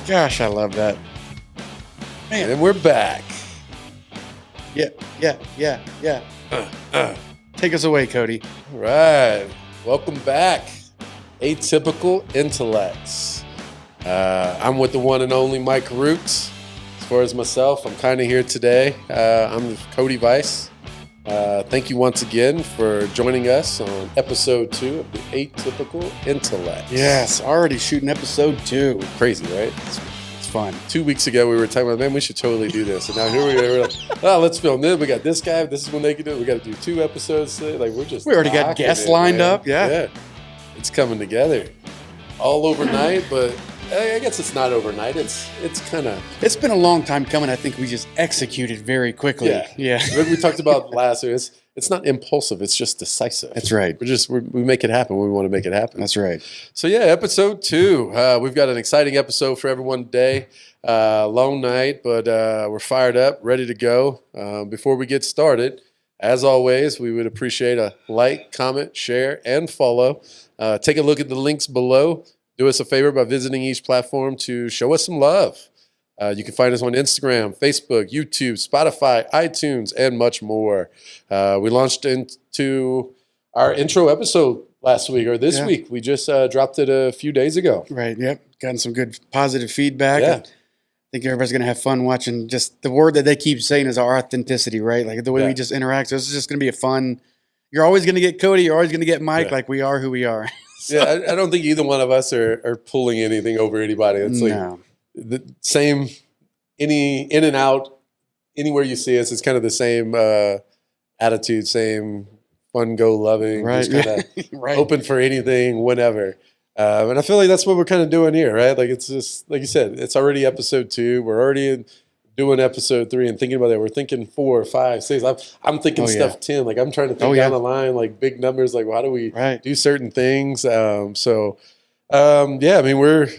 Gosh, I love that. Man. And we're back. Yeah. Take us away, Cody. All right. Welcome back. Atypical Intellects. I'm with the one and only Mike Roots. As far as myself, I'm kind of here today. I'm Cody Weiss. Thank you once again for joining us on episode 2 of the Atypical Intellects. Yes, already shooting episode 2. Crazy, right? It's fun. 2 weeks ago, we were talking about, man, we should totally do this. And now here we are. We're like, oh, let's film this. We got this guy. This is when they can do it. We got to do 2 episodes today. Like, we already got guests lined up. Yeah. It's coming together. All overnight, but I guess it's not overnight. It's kind of... It's been a long time coming. I think we just executed very quickly. Yeah. What we talked about last year, it's not impulsive. It's just decisive. That's right. We make it happen when we want to make it happen. That's right. So yeah, episode 2. We've got an exciting episode for everyone today. Long night, but we're fired up, ready to go. Before we get started, as always, we would appreciate a like, comment, share, and follow. Take a look at the links below. Do us a favor by visiting each platform to show us some love. You can find us on Instagram, Facebook, YouTube, Spotify, iTunes, and much more. We launched into our intro episode last week, or this week. We just dropped it a few days ago. Right, yep. Gotten some good positive feedback. Yeah. I think everybody's going to have fun watching. Just the word that they keep saying is our authenticity, right? Like the way we just interact. So this is just going to be a fun... You're always going to get Cody. You're always going to get Mike. Like we are who we are. So. Yeah, I don't think either one of us are pulling anything over anybody. It's like the same, in and out, anywhere you see us, it's kind of the same attitude, same fun, go loving, right? Just kind of open for anything, whenever. And I feel like that's what we're kind of doing here, right? Like it's just, like you said, it's already episode 2. We're already doing episode 3 and thinking about that. We're thinking 4, 5, 6. I'm thinking stuff 10. Like I'm trying to think down the line, like big numbers. Like how do we do certain things? I mean, we're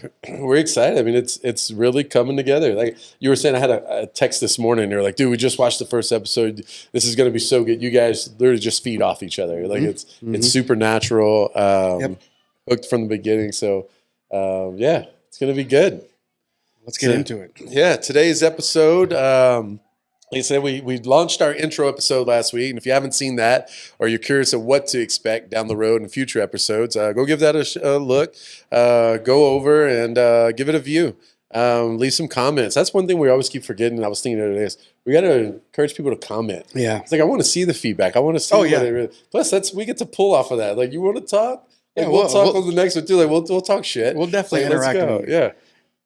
excited. I mean, it's really coming together. Like you were saying, I had a text this morning. They're like, dude, we just watched the first episode. This is going to be so good. You guys literally just feed off each other. Like it's supernatural. Hooked from the beginning. So it's going to be good. Let's get into it. Yeah, today's episode, like I said, we launched our intro episode last week. And if you haven't seen that or you're curious of what to expect down the road in future episodes, go give that a look. Go over and give it a view. Leave some comments. That's one thing we always keep forgetting. I was thinking the other day, we got to encourage people to comment. Yeah. It's like, I want to see the feedback. I want to see what they really... Plus, we get to pull off of that. Like, you want to talk? Like, we'll talk on the next one, too. Like, we'll talk shit. We'll definitely interact with it. Yeah.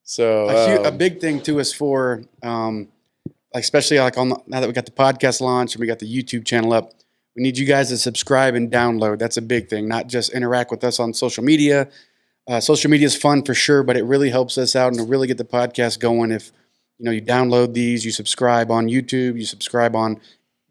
So a big thing too is for like especially like now that we got the podcast launched and we got the YouTube channel up, we need you guys to subscribe and download. That's a big thing. Not just interact with us on social media. Social media is fun for sure, but it really helps us out and to really get the podcast going. If you download these, you subscribe on YouTube, you subscribe on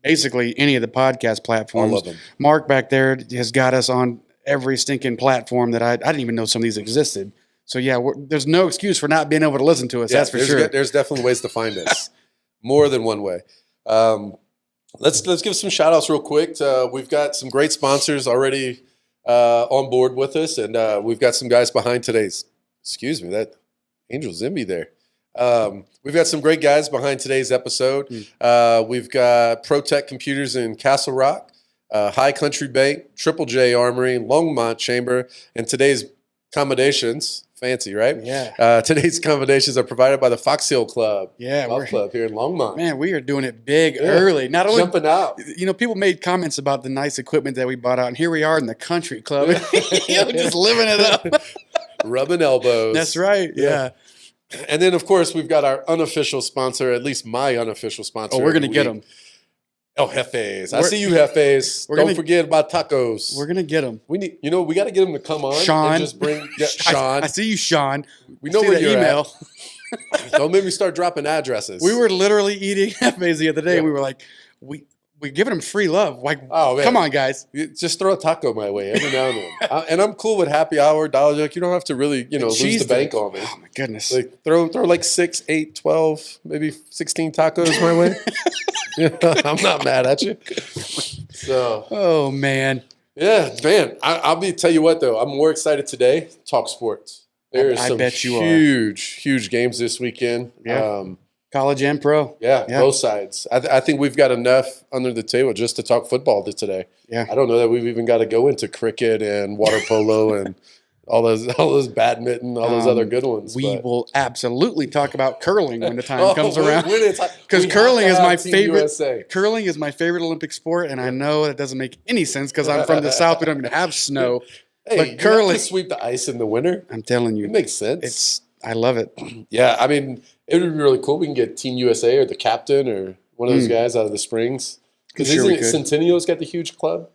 basically any of the podcast platforms. All of them. Mark back there has got us on every stinking platform that I didn't even know some of these existed. So, there's no excuse for not being able to listen to us. That's for sure. There's definitely ways to find us. More than one way. Let's give some shout outs real quick. We've got some great sponsors already on board with us. And we've got some guys behind today's, that Angel Zimby there. We've got some great guys behind today's episode. We've got ProTech Computers in Castle Rock, High Country Bank, Triple J Armory, Longmont Chamber, and today's accommodations. Fancy, right? Yeah. Today's accommodations are provided by the Fox Hill Club. Yeah, Golf Club here in Longmont. Man, we are doing it big early. Not only jumping out. People made comments about the nice equipment that we bought out, and here we are in the country club, just living it up, rubbing elbows. That's right. Yeah. And then, of course, we've got our unofficial sponsor, at least my unofficial sponsor. Oh, we're gonna get them. Oh, Hefes. I see you, Hefes. Don't forget about tacos. We're going to get them. We need, we got to get them to come on. Sean. And just bring, Sean. I see you, Sean. We know where you're email. At. Don't make me start dropping addresses. We were literally eating Hefes the other day. And we were like, we're giving them free love. Like, come on, guys. Just throw a taco my way every now and then. And I'm cool with happy hour, dollar joke. You don't have to really, lose the bank on me. Oh, my goodness. Like, throw like 6, 8, 12, maybe 16 tacos my way. I'm not mad at you. So. Oh, man. Yeah, man. I'll tell you what, though. I'm more excited today to talk sports. There's I some bet you are. huge games this weekend. Yeah. College and pro. Yeah, both sides. I think we've got enough under the table just to talk football today. Yeah. I don't know that we've even got to go into cricket and water polo and all those badminton, all those other good ones. We will absolutely talk about curling when the time comes around. Because curling is my favorite. USA. Curling is my favorite Olympic sport, and I know it doesn't make any sense because I'm from the South. We don't even have snow. Hey, but curling, sweep the ice in the winter. I'm telling you, it makes sense. I love it. Yeah, I mean, it would be really cool. We can get Team USA or the captain or one of those guys out of the Springs. Because isn't Centennial's got the huge club?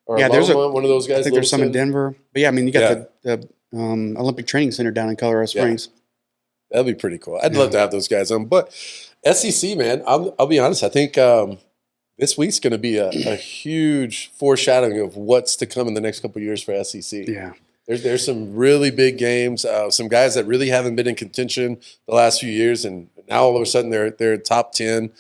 Or there's one of those guys. I think there's some in Denver. But yeah, I mean, you got the Olympic Training Center down in Colorado Springs. Yeah. That'd be pretty cool. I'd love to have those guys on. But SEC, man, I'll be honest. I think this week's going to be a huge foreshadowing of what's to come in the next couple of years for SEC. Yeah. There's some really big games, some guys that really haven't been in contention the last few years, and now all of a sudden they're top 10,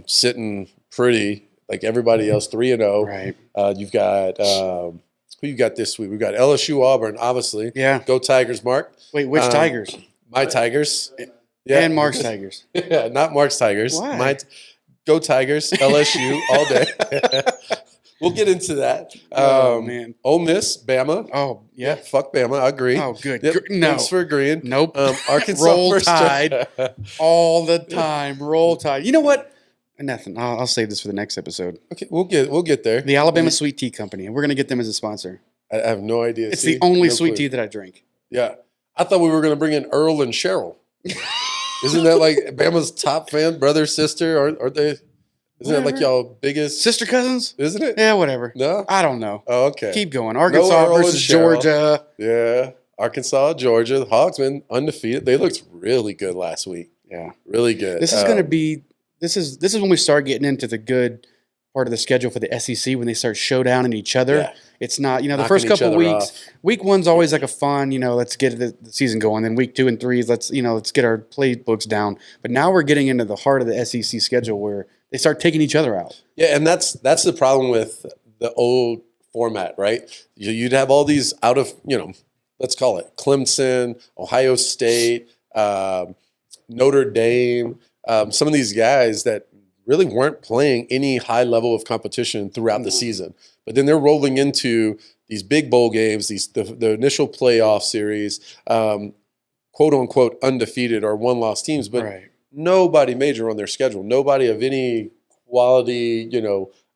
sitting pretty like everybody else, 3-0. Right. You've got who you got this week? We've got LSU, Auburn, obviously. Yeah. Go Tigers, Mark. Wait, which Tigers? My Tigers. Yeah. And Mark's Tigers. Yeah, not Mark's Tigers. Why? Go Tigers, LSU all day. We'll get into that. Oh, man. Ole Miss, Bama. Oh, yeah. Fuck Bama. I agree. Oh, good. Yep. No. Thanks for agreeing. Nope. Arkansas Roll first. Tide all the time. Roll Tide. You know what? Nothing. I'll save this for the next episode. Okay, we'll get there. The Alabama Sweet Tea Company. We're going to get them as a sponsor. I have no idea. It's the only sweet tea that I drink. Yeah. I thought we were going to bring in Earl and Cheryl. Isn't that like Bama's top fan, brother, sister? Aren't they? Isn't that like y'all biggest sister cousins? Isn't it? Yeah, whatever. No, I don't know. Oh, okay. Keep going. Arkansas versus Georgia. Yeah, Arkansas, Georgia. The Hogs been undefeated. They looked really good last week. Yeah, really good. This is going to be. This is when we start getting into the good part of the schedule for the SEC when they start showdowning each other. Yeah. It's not, the knocking first couple weeks. Off. Week one's always like a fun, let's get the season going. Then week 2 and 3 is let's get our playbooks down. But now we're getting into the heart of the SEC schedule where they start taking each other out. Yeah, and that's the problem with the old format, right? You'd have all these out of, let's call it Clemson, Ohio State, Notre Dame, some of these guys that really weren't playing any high level of competition throughout the season. But then they're rolling into these big bowl games, the initial playoff series, quote unquote undefeated or one-loss teams, but nobody major on their schedule, nobody of any quality,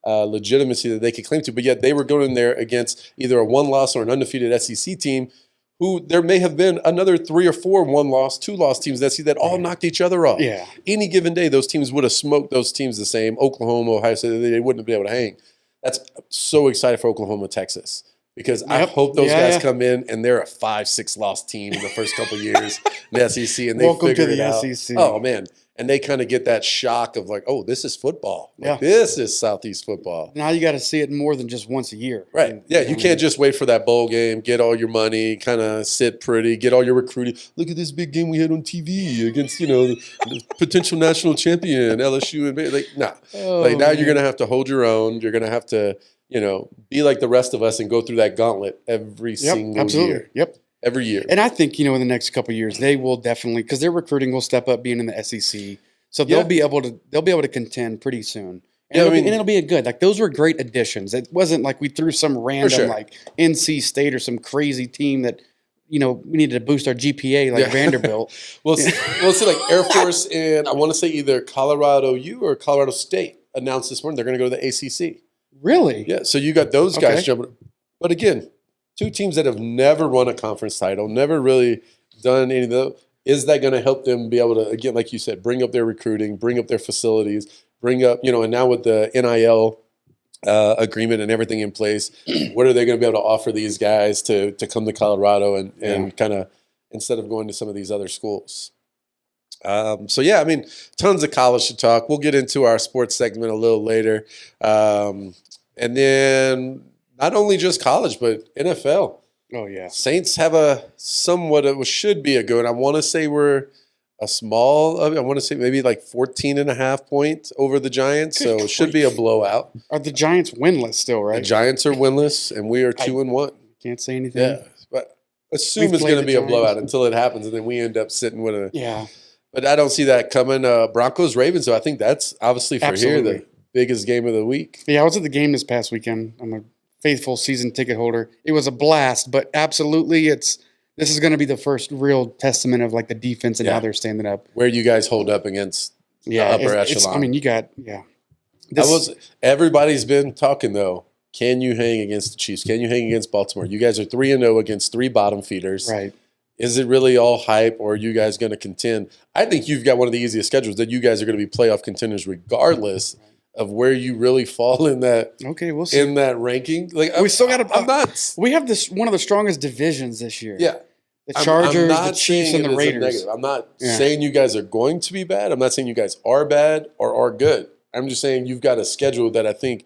legitimacy that they could claim to. But yet they were going in there against either a one-loss or an undefeated SEC team, who there may have been another 3 or 4 one-loss, 2-loss teams that all knocked each other off. Yeah. Any given day, those teams would have smoked those teams the same. Oklahoma, Ohio State, they wouldn't have been able to hang. I'm so excited for Oklahoma, Texas, because I hope those guys come in and they're a 5-6 loss team in the first couple of years in the SEC, and they figure it out. SEC. Oh, man. And they kind of get that shock of like, oh, this is football. This is Southeast football. Now you got to see it more than just once a year. Right. And, you can't just wait for that bowl game, get all your money, kind of sit pretty, get all your recruiting. Look at this big game we had on TV against, the potential national champion, LSU. And now you're going to have to hold your own. You're going to have to, be like the rest of us and go through that gauntlet every single year. Yep. Every year. And I think, in the next couple of years, they will definitely, because their recruiting will step up being in the SEC. So they'll be able to contend pretty soon. And it'll be a good, like those were great additions. It wasn't like we threw some random like NC State or some crazy team that, we needed to boost our GPA like Vanderbilt. We'll see like Air Force and I want to say either Colorado U or Colorado State announced this morning they're going to go to the ACC. Really? Yeah. So you got those guys jumping. But again, 2 teams that have never won a conference title, never really done any of those. Is that going to help them be able to, again, like you said, bring up their recruiting, bring up their facilities, bring up, and now with the NIL agreement and everything in place, what are they going to be able to offer these guys to come to Colorado and kind of, instead of going to some of these other schools? Tons of college to talk. We'll get into our sports segment a little later. And then not only just college, but NFL. Oh, yeah. Saints have a somewhat of should be a good. I want to say we're a small, I want to say maybe like 14.5 points over the Giants. So it should be a blowout. Are the Giants winless still, right? The Giants are winless, and we are 2-1. Can't say anything. Yeah. But assume We've it's played going to the be a Giants. blowout until it happens, and then we end up sitting with a. Yeah. But I don't see that coming. Broncos Ravens, so I think that's obviously for here Absolutely. the biggest game of the week. Yeah, I was at the game this past weekend. I'm a faithful season ticket holder. It was a blast, but absolutely, this is going to be the first real testament of like the defense and how they're standing up. Where you guys hold up against the upper echelon. I mean, you got Everybody's been talking though. Can you hang against the Chiefs? Can you hang against Baltimore? You guys are 3-0 against 3 bottom feeders. right. Is it really all hype, or are you guys going to contend? I think you've got one of the easiest schedules that you guys are going to be playoff contenders regardless of where you really fall in that. Okay, we'll see. In that ranking. Like We still got I'm not. We have one of the strongest divisions this year. Yeah. The Chargers, I'm not the Chiefs, saying and the it is a Raiders. negative. I'm not saying you guys are going to be bad. I'm not saying you guys are bad or are good. I'm just saying you've got a schedule that I think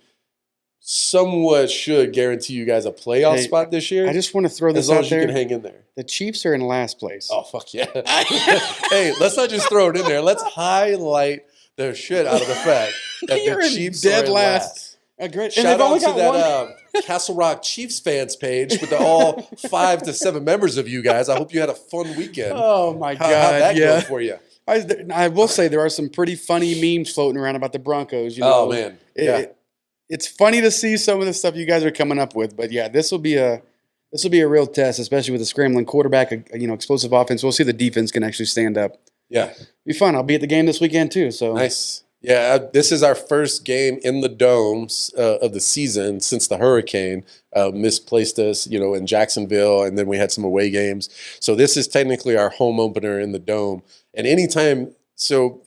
somewhat should guarantee you guys a playoff spot this year. I just want to throw this as long out as you there. can hang in there. The Chiefs are in last place. Oh, fuck yeah. Hey, let's not just throw it in there. Let's highlight the shit out of the fact that You're the in Chiefs dead are in last. Great. And Shout they've out only to got that Castle Rock Chiefs fans page with all 5 to 7 members of you guys. I hope you had a fun weekend. Oh, my God. How'd that go for you? I will say there are some pretty funny memes floating around about the Broncos. You know, Oh, man. It's funny to see some of the stuff you guys are coming up with, but yeah, this will be a real test, especially with a scrambling quarterback, explosive offense. We'll see if the defense can actually stand up. Yeah, be fun. I'll be at the game this weekend too. So nice. Yeah, this is our first game in the domes of the season since the hurricane misplaced us, in Jacksonville, and then we had some away games. So this is technically our home opener in the dome. And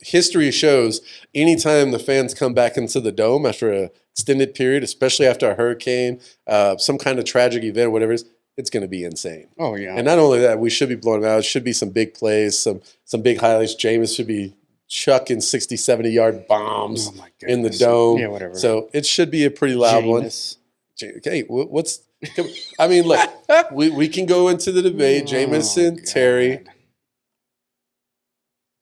history shows anytime the fans come back into the dome after an extended period, especially after a hurricane, some kind of tragic event, whatever it is, it's going to be insane. Oh, yeah. And not only that, we should be blowing them out. It should be some big plays, some big highlights. Jameis should be chucking 60, 70-yard bombs in the dome. Yeah, whatever. So it should be a pretty loud one. Okay, I mean, look, we can go into the debate. Jameis and Terry.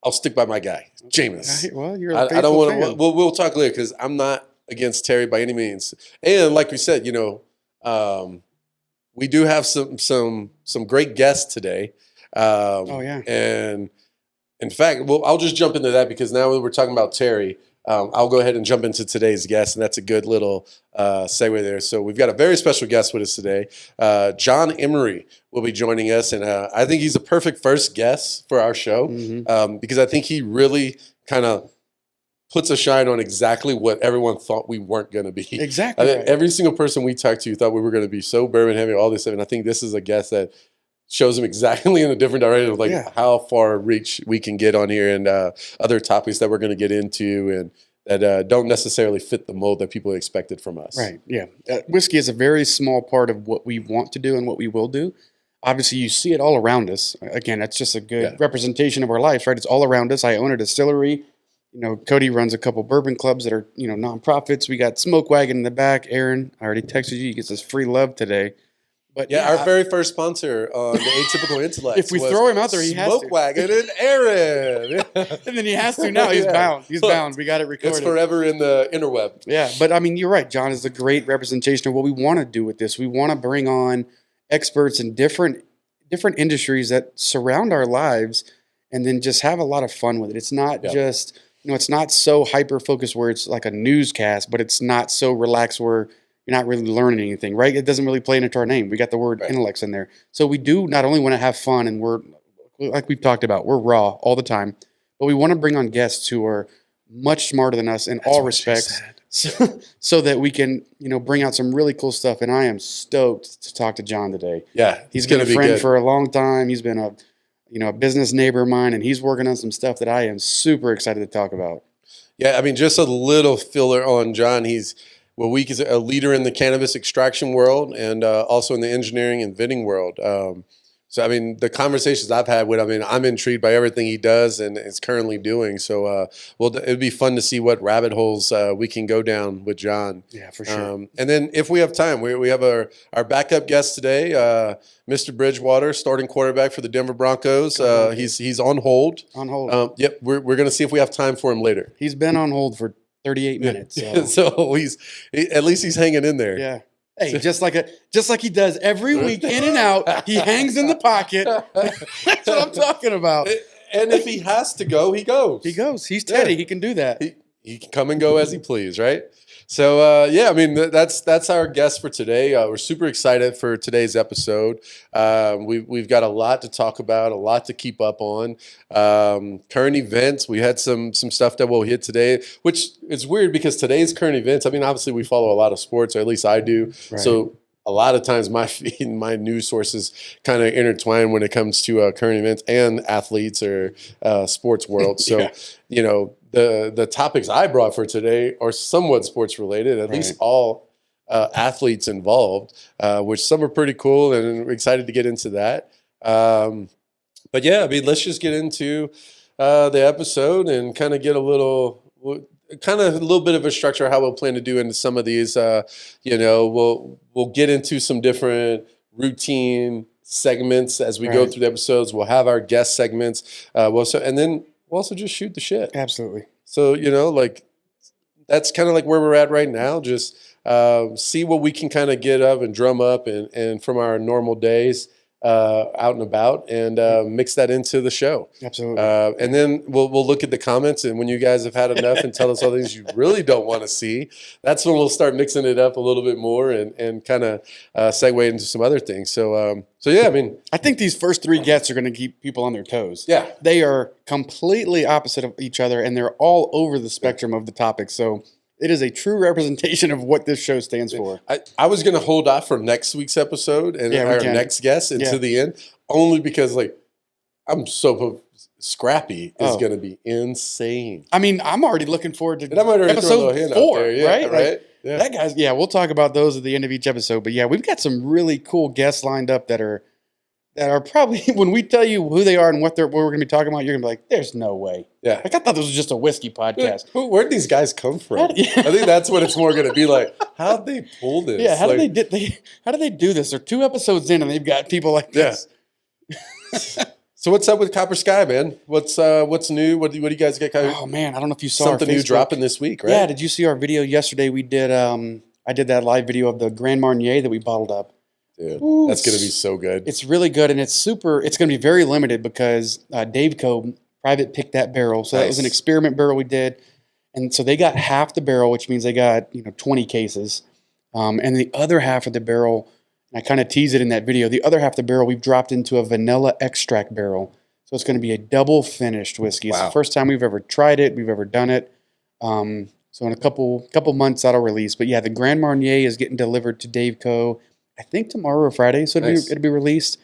I'll stick by my guy, Jameis. Well, you're I don't want to. We'll talk later because I'm not against Terry by any means. And like we said, we do have some great guests today. And in fact, I'll just jump into that because now we're talking about Terry. I'll go ahead and jump into today's guest, and that's a good little segue there. So we've got a very special guest with us today. John Emery will be joining us, and I think he's a perfect first guest for our show because I think he really kind of puts a shine on exactly what everyone thought we weren't going to be. Exactly. Every single person we talked to thought we were going to be so bourbon heavy, all this stuff, and I think this is a guest that shows them exactly in a different direction of how far reach we can get on here and other topics that we're going to get into and that don't necessarily fit the mold that people expected from us. Right, yeah. Whiskey is a very small part of what we want to do and what we will do. Obviously, you see it all around us. Again, that's just a good representation of our lives, right? It's all around us. I own a distillery. Cody runs a couple bourbon clubs that are, nonprofits. We got Smoke Wagon in the back. Aaron, I already texted you. He gets us free love today. But our very first sponsor on the Atypical Intellects. If we throw him out there, he has to. Smoke Wagon and Aaron. And then he has to now. He's bound. He's bound. We got it recorded. It's forever in the interweb. Yeah, but I mean, you're right. John is a great representation of what we want to do with this. We want to bring on experts in different industries that surround our lives and then just have a lot of fun with it. It's not just, it's not so hyper-focused where it's like a newscast, but it's not so relaxed where you're not really learning anything, right? It doesn't really play into our name. We got the word intellects in there. So we do not only want to have fun and we're, like we've talked about, we're raw all the time, but we want to bring on guests who are much smarter than us in all respects so that we can, bring out some really cool stuff. And I am stoked to talk to John today. Yeah. He's been a friend for a long time. He's been a business neighbor of mine, and he's working on some stuff that I am super excited to talk about. Yeah. I mean, just a little filler on John. He's a leader in the cannabis extraction world and also in the engineering and vending world. So, I mean, the conversations I've had with him, I'm intrigued by everything he does and is currently doing. So, it'd be fun to see what rabbit holes we can go down with John. Yeah, for sure. And then if we have time, we have our backup guest today, Mr. Bridgewater, starting quarterback for the Denver Broncos. He's on hold. On hold. Yep, we're going to see if we have time for him later. He's been on hold for 38 minutes. So at least he's hanging in there. Yeah. Hey, just like he does every week, in and out. He hangs in the pocket. That's what I'm talking about. And if he has to go, he goes. He goes. He's Teddy. Yeah. He can do that. He can come and go as he please, right? So, yeah, I mean, that's our guest for today. We're super excited for today's episode. We've got a lot to talk about, a lot to keep up on. Current events, we had some stuff that we'll hit today, which is weird because today's current events, I mean, obviously we follow a lot of sports, or at least I do. Right. So a lot of times my feed and my news sources kind of intertwine when it comes to current events and athletes or sports world. So, yeah. You know, the topics I brought for today are somewhat sports related, at least all athletes involved, which some are pretty cool, and we're excited to get into that. But yeah, I mean, let's just get into the episode and kind of get a little bit of a structure how we'll plan to do into some of these. You know, we'll get into some different routine segments as we go through the episodes. We'll have our guest segments. And then we'll also just shoot the shit. Absolutely. So, you know, like that's kind of like where we're at right now. Just see what we can kind of get up and drum up and from our normal days out and about, and mix that into the show. Absolutely. And then we'll look at the comments, and when you guys have had enough and tell us all things you really don't want to see, that's when we'll start mixing it up a little bit more and kind of segue into some other things. So yeah, I mean, I think these first three guests are going to keep people on their toes. Yeah. They are completely opposite of each other, and they're all over the spectrum of the topic. So it is a true representation of what this show stands for. I was going to hold off for next week's episode and our next guest into the end, only because, like, I'm so Scrappy is going to be insane. I mean, I'm already looking forward to episode 4, yeah, right? Right. Yeah. That guy's, we'll talk about those at the end of each episode. But yeah, we've got some really cool guests lined up that are probably, when we tell you who they are and what we're going to be talking about, you're going to be like, there's no way. Yeah. Like, I thought this was just a whiskey podcast. Where'd these guys come from? I think that's what it's more going to be like. How'd they pull this? Yeah, how did they do this? They're 2 episodes in and they've got people like this. Yeah. So what's up with Copper Sky, man? What's new? What do you guys get? Oh man, I don't know if you saw something new dropping this week, right? Yeah, did you see our video yesterday? We did I did that live video of the Grand Marnier that we bottled up. Dude, that's going to be so good. It's really good, and it's going to be very limited because Dave Co. private picked that barrel. So that was an experiment barrel we did. And so they got half the barrel, which means they got 20 cases. And the other half of the barrel, and I kind of tease it in that video, the other half of the barrel we've dropped into a vanilla extract barrel. So it's going to be a double finished whiskey. Wow. It's the first time we've ever tried it. We've ever done it. So in a couple months that'll release. But yeah, the Grand Marnier is getting delivered to Dave Co. I think tomorrow or Friday, so it'll be released.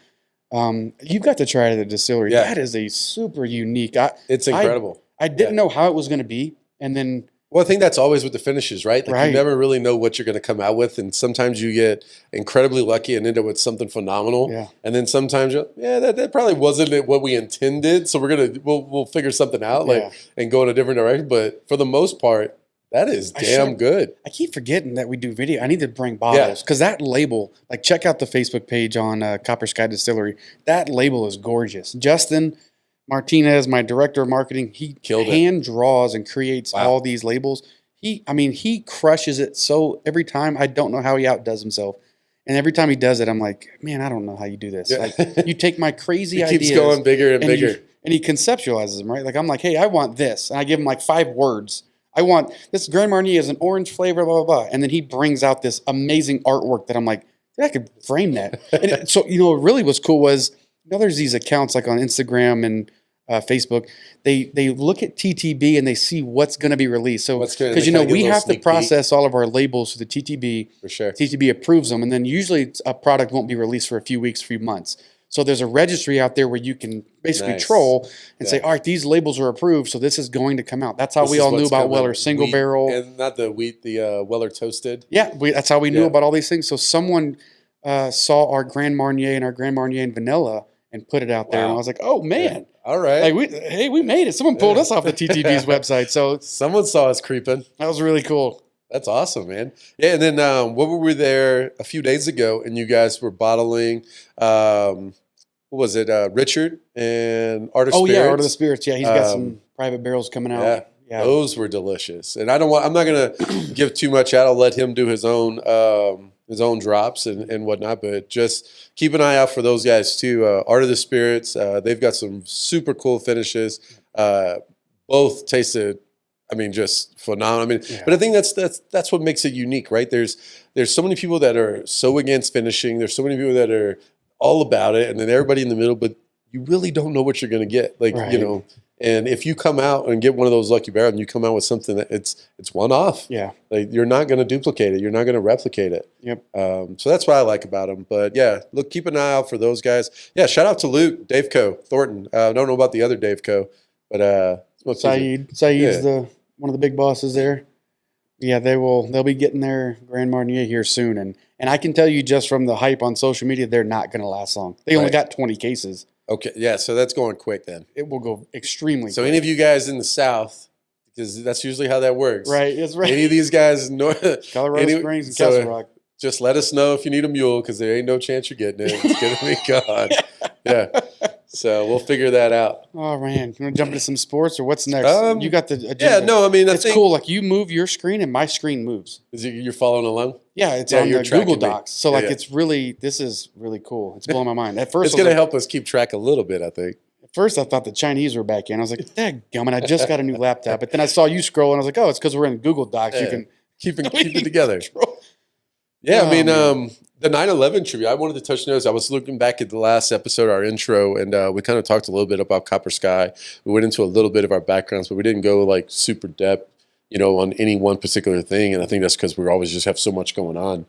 You've got to try it at the distillery. Yeah. That is a super unique. It's incredible. I didn't know how it was going to be, and then. Well, I think that's always with the finishes, right? Like you never really know what you're going to come out with, and sometimes you get incredibly lucky and end up with something phenomenal. Yeah. And then sometimes that probably wasn't what we intended, so we'll figure something out and go in a different direction. But for the most part, that is damn good. I keep forgetting that we do video. I need to bring bottles because that label, like check out the Facebook page on Copper Sky Distillery. That label is gorgeous. Justin Martinez, my director of marketing, he hand draws and creates all these labels. He crushes it. So every time, I don't know how he outdoes himself. And every time he does it, I'm like, man, I don't know how you do this. Yeah. Like, you take my crazy ideas. He keeps going bigger and bigger. And he conceptualizes them, right? Like, I'm like, hey, I want this. And I give him like 5 words. I want this Grand Marnier is an orange flavor, blah, blah, blah. And then he brings out this amazing artwork that I'm like, I could frame that. And so, what really was cool was, there's these accounts like on Instagram and Facebook. They look at TTB and they see what's going to be released. So, because, we have to process all of our labels through the TTB. For sure. TTB approves them. And then usually a product won't be released for a few weeks, few months. So there's a registry out there where you can basically troll and say, all right, these labels are approved, so this is going to come out. That's how we all knew about Weller Single Barrel. And not the wheat, the Weller Toasted. Yeah, that's how we knew about all these things. So someone saw our Grand Marnier and our Grand Marnier in vanilla and put it out there. And I was like, oh, man. Yeah. All right. Like we made it. Someone pulled us off the TTB's website. So someone saw us creeping. That was really cool. That's awesome, man. Yeah, and then what were we there a few days ago, and you guys were bottling what was it? Richard and Art of Spirits. Oh yeah, Art of the Spirits. Yeah, he's got some private barrels coming out. Yeah, those were delicious. And I'm not gonna give too much out. I'll let him do his own drops and whatnot. But just keep an eye out for those guys too. Art of the Spirits, they've got some super cool finishes. Both tasted, I mean, just phenomenal. I mean, but I think that's what makes it unique, right? There's so many people that are so against finishing. There's so many people that are all about it, and then everybody in the middle. But you really don't know what you're going to get, like you know. And if you come out and get one of those lucky barrels, and you come out with something that it's one off, like you're not going to duplicate it. You're not going to replicate it. Yep. So that's what I like about them. But yeah, look, keep an eye out for those guys. Yeah, shout out to Luke, Dave Co, Thornton. I don't know about the other Dave Co, but Saeed's one of the big bosses there. Yeah, they'll be getting their Grand Marnier here soon, and I can tell you just from the hype on social media, they're not going to last long. They only got 20 cases. Okay, yeah, so that's going quick then. It will go extremely So quick. any of you guys in the South, because that's usually how that works. Right, that's right. Any of these guys in Colorado Springs and Castle Rock. Just let us know if you need a mule, because there ain't no chance you're getting it. It's going to be gone. Yeah. So we'll figure that out. Oh, man. You want to jump into some sports, or what's next? You got the agenda. Yeah, no, I mean, it's cool. Like, you move your screen, and my screen moves. You're following along? Yeah, it's on the Google Docs. So, this is really cool. It's blowing my mind. At first, it's going to help us keep track a little bit, I think. At first, I thought the Chinese were back in. I was like, dadgummit, I just got a new laptop. But then I saw you scroll, and I was like, oh, it's because we're in Google Docs. Yeah. You can keep it together. Yeah, I mean, the 9/11 tribute, I wanted to touch notes. I was looking back at the last episode, our intro, and we kind of talked a little bit about Copper Sky. We went into a little bit of our backgrounds, but we didn't go like super depth, on any one particular thing. And I think that's because we always just have so much going on.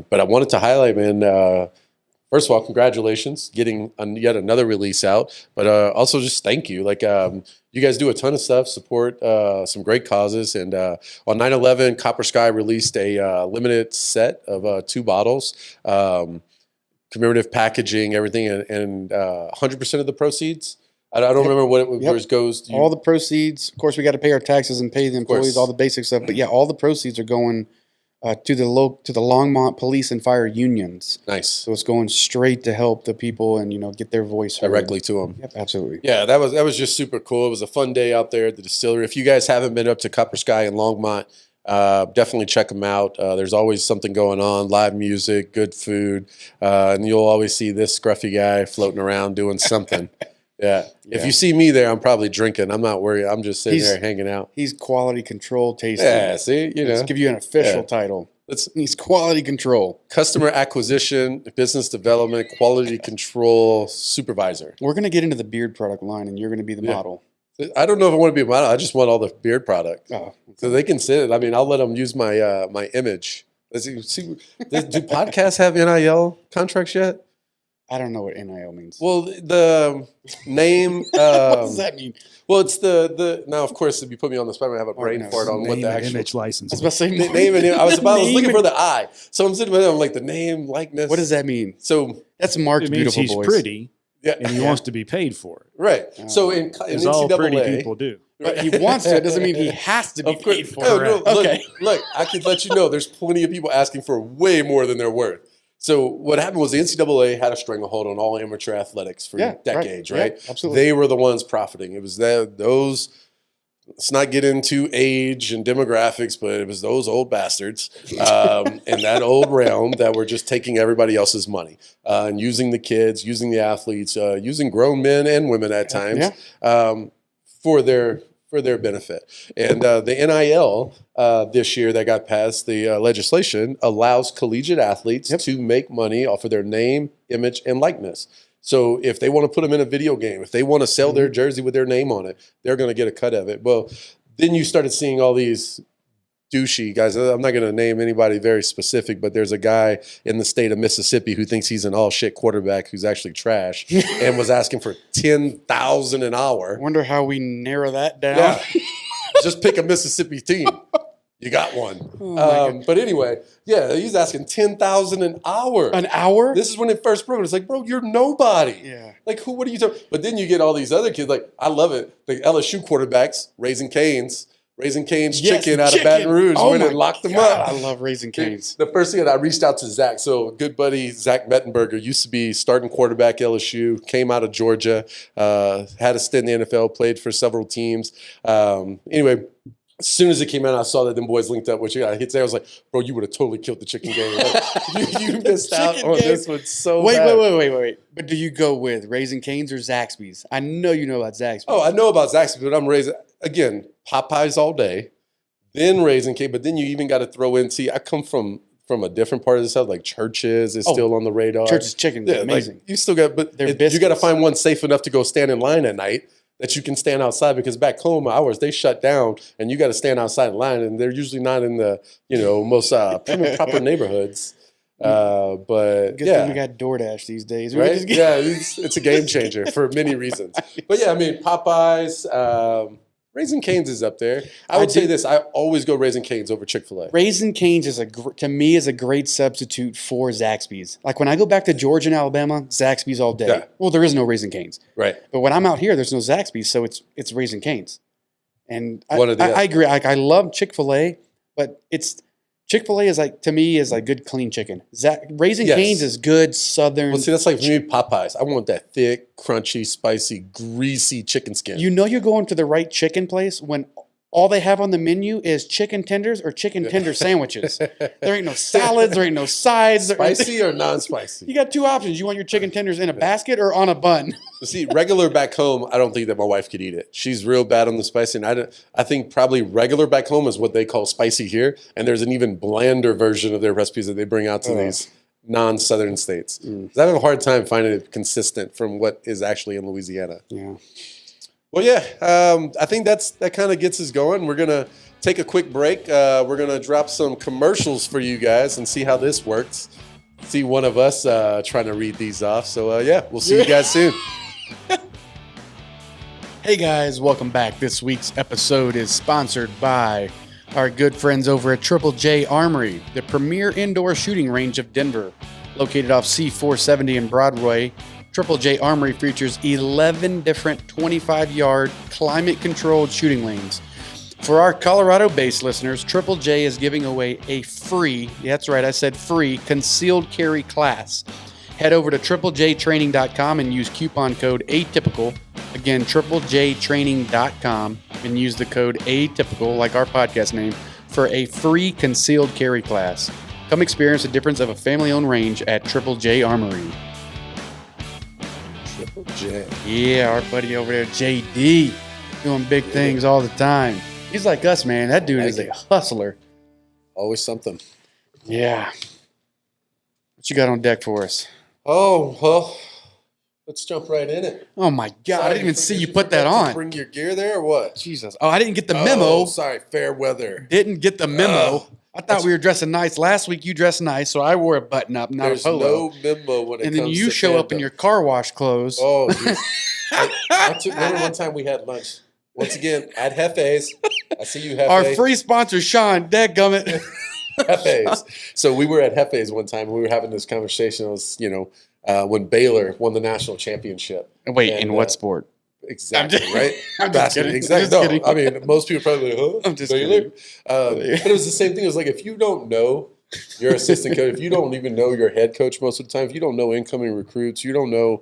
But I wanted to highlight, man, first of all, congratulations, getting yet another release out. But also just thank you. Like, you guys do a ton of stuff, support some great causes. And on 9/11, Copper Sky released a limited set of 2 bottles, commemorative packaging, everything, and 100% of the proceeds. I don't remember what where it goes. All the proceeds. Of course, we got to pay our taxes and pay the employees, all the basic stuff. But yeah, all the proceeds are going to the Longmont Police and Fire unions. Nice. So it's going straight to help the people and get their voice heard. Directly to them. Yep, absolutely. Yeah, that was just super cool. It was a fun day out there at the distillery. If you guys haven't been up to Copper Sky in Longmont, definitely check them out. There's always something going on, live music, good food, and you'll always see this scruffy guy floating around doing something. Yeah. If you see me there, I'm probably drinking. I'm not worried. I'm just sitting there hanging out. He's quality control tasting. Yeah, see, Let's give you an official title. He's quality control. Customer acquisition, business development, quality control supervisor. We're going to get into the beard product line, and you're going to be the model. I don't know if I want to be a model. I just want all the beard product. Oh. So they can send it. I mean, I'll let them use my my image. Do podcasts have NIL contracts yet? I don't know what NIL means. Well, the name. What does that mean? Well, it's the now. Of course, if you put me on the spot, I have a brain fart on what the actual image license. I was about to say name and I was looking for the I. So I'm sitting there. I'm like the name, likeness. What does that mean? So that's Mark's it means beautiful he's voice. pretty, and he wants to be paid for it. Right. So in As all pretty NCAA, people do. But he wants to. It doesn't mean he has to be paid for it. Okay. Look, I can let you know. There's plenty of people asking for way more than they're worth. So what happened was the NCAA had a stranglehold on all amateur athletics for decades, right? Yeah, absolutely. They were the ones profiting. It was those. Let's not get into age and demographics, but it was those old bastards in that old realm that were just taking everybody else's money and using the kids, using the athletes, using grown men and women at times for their benefit. And the NIL this year that got passed, the legislation allows collegiate athletes to make money off of their name, image, and likeness. So if they want to put them in a video game, if they want to sell their jersey with their name on it, they're going to get a cut of it. Well, then you started seeing all these douchey guys. I'm not going to name anybody very specific, but there's a guy in the state of Mississippi who thinks he's an all shit quarterback who's actually trash and was asking for $10,000 an hour. Wonder how we narrow that down. Yeah. Just pick a Mississippi team. You got one. But anyway, he's asking $10,000 an hour. An hour? This is when it first broke. It's like, bro, you're nobody. Yeah. Like, what are you talking? But then you get all these other kids. Like, I love it. The LSU quarterbacks, Raising Cane's chicken out of Baton Rouge, went and locked them up. I love Raising Cane's. The first thing I reached out to Zach. So a good buddy, Zach Mettenberger, used to be starting quarterback LSU, came out of Georgia, had a stint in the NFL, played for several teams. Anyway, as soon as it came out, I saw that them boys linked up with you. I hit say, I was like, bro, you would have totally killed the chicken game. Like, you missed out on this one so bad. Wait. But do you go with Raising Cane's or Zaxby's? I know you know about Zaxby's. Oh, I know about Zaxby's, but I'm raising, again, Popeyes all day, then Raising Cane, but then you even got to throw in, see, I come from a different part of the South, like Church's is still on the radar. Church's chicken is amazing. Like, you still got, but you got to find one safe enough to go stand in line at night that you can stand outside, because back home hours, they shut down and you got to stand outside in line, and they're usually not in the, most prim and proper neighborhoods. But Good thing we got DoorDash these days. Right? Yeah, it's a game changer for many reasons. But yeah, I mean, Popeyes, Raising Cane's is up there. I would say this: I always go Raising Cane's over Chick-fil-A. Raising Cane's to me is a great substitute for Zaxby's. Like when I go back to Georgia and Alabama, Zaxby's all day. Yeah. Well, there is no Raising Cane's. Right. But when I'm out here, there's no Zaxby's, so it's Raising Cane's. And I agree. Like I love Chick-fil-A, but Chick-fil-A is to me is good clean chicken. Raising Cane's is good Southern. Well, see, that's like for me, Popeyes. I want that thick, crunchy, spicy, greasy chicken skin. You know you're going to the right chicken place when all they have on the menu is chicken tenders or chicken tender sandwiches. There ain't no salads. There ain't no sides. Spicy or non-spicy? You got two options. You want your chicken tenders in a basket or on a bun. See, regular back home, I don't think that my wife could eat it. She's real bad on the spicy. And I think probably regular back home is what they call spicy here. And there's an even blander version of their recipes that they bring out to these non-Southern states. I have a hard time finding it consistent from what is actually in Louisiana. Yeah. Well, yeah, I think that kind of gets us going. We're going to take a quick break. We're going to drop some commercials for you guys and see how this works. See one of us trying to read these off. So, yeah, we'll see you guys soon. Hey, guys, welcome back. This week's episode is sponsored by our good friends over at Triple J Armory, the premier indoor shooting range of Denver. Located off C470 in Broadway, Triple J Armory features 11 different 25-yard climate-controlled shooting lanes. For our Colorado-based listeners, Triple J is giving away a free, that's right, I said free, concealed carry class. Head over to triplejtraining.com and use coupon code ATYPICAL. Again, triplejtraining.com and use the code ATYPICAL, like our podcast name, for a free concealed carry class. Come experience the difference of a family-owned range at Triple J Armory. Triple J. Yeah, our buddy over there, JD, doing big things all the time. He's like us, man. That dude is a hustler. Always something. Yeah. What you got on deck for us? Oh, well, let's jump right in it. Oh, my God. Sorry, I didn't even see you put that on. Bring your gear there or what? Jesus. Oh, I didn't get the memo. Oh, sorry, fair weather. Didn't get the memo. I thought we were dressing nice. Last week you dressed nice, so I wore a button up, not There's a polo. no memo when it and comes then you to show up in your car wash clothes. Oh, geez. I remember one time we had lunch. Once again, at Hefe's. I see you, Hefe. Our free sponsor, Sean, dadgummit. Hefe's. So we were at Hefe's one time, and we were having this conversation. It was, when Baylor won the national championship. Wait, in what sport? Exactly, right? I'm just kidding. Exactly. I'm just kidding. I mean, most people probably like, I'm just Baylor? kidding. But it was the same thing. It was like, if you don't know your assistant coach, if you don't even know your head coach most of the time, if you don't know incoming recruits, you don't know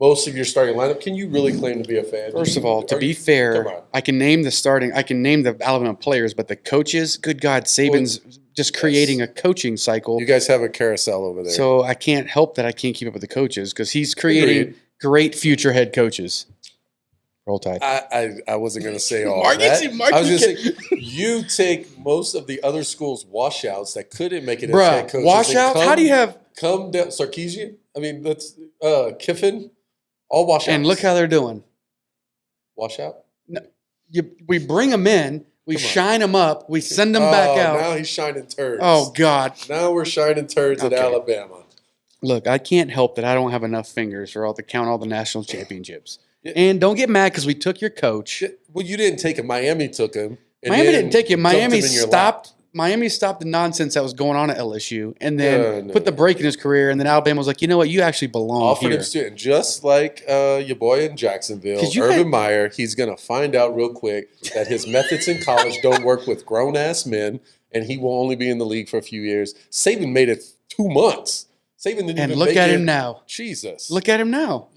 most of your starting lineup, can you really claim to be a fan? First of all, to be fair, I can name the Alabama players, but the coaches, good God, Saban's just creating a coaching cycle. You guys have a carousel over there. So I can't help that I can't keep up with the coaches because he's creating great future head coaches. Roll Tide. I wasn't going to say all Marcus, that. Marcus, I was going to say, you take most of the other schools' washouts that couldn't make it as head coaches. Washouts? How do you have? Come down, Sarkisian? I mean, that's Kiffin. All washouts. And look how they're doing. Washout? No, we bring them in. We shine them up. We send them back out. Now he's shining turds. Oh, God. Now we're shining turds at Alabama. Look, I can't help that I don't have enough fingers for to count all the national championships. And don't get mad because we took your coach. Well, you didn't take him. Miami took him. Miami didn't take him. Miami stopped the nonsense that was going on at LSU and then put the break in his career. And then Alabama was like, you know what? You actually belong here. Him just like your boy in Jacksonville, Urban Meyer, he's going to find out real quick that his methods in college don't work with grown-ass men, and he will only be in the league for a few years. Saban made it 2 months. Saban didn't even look at him now. Jesus. Look at him now.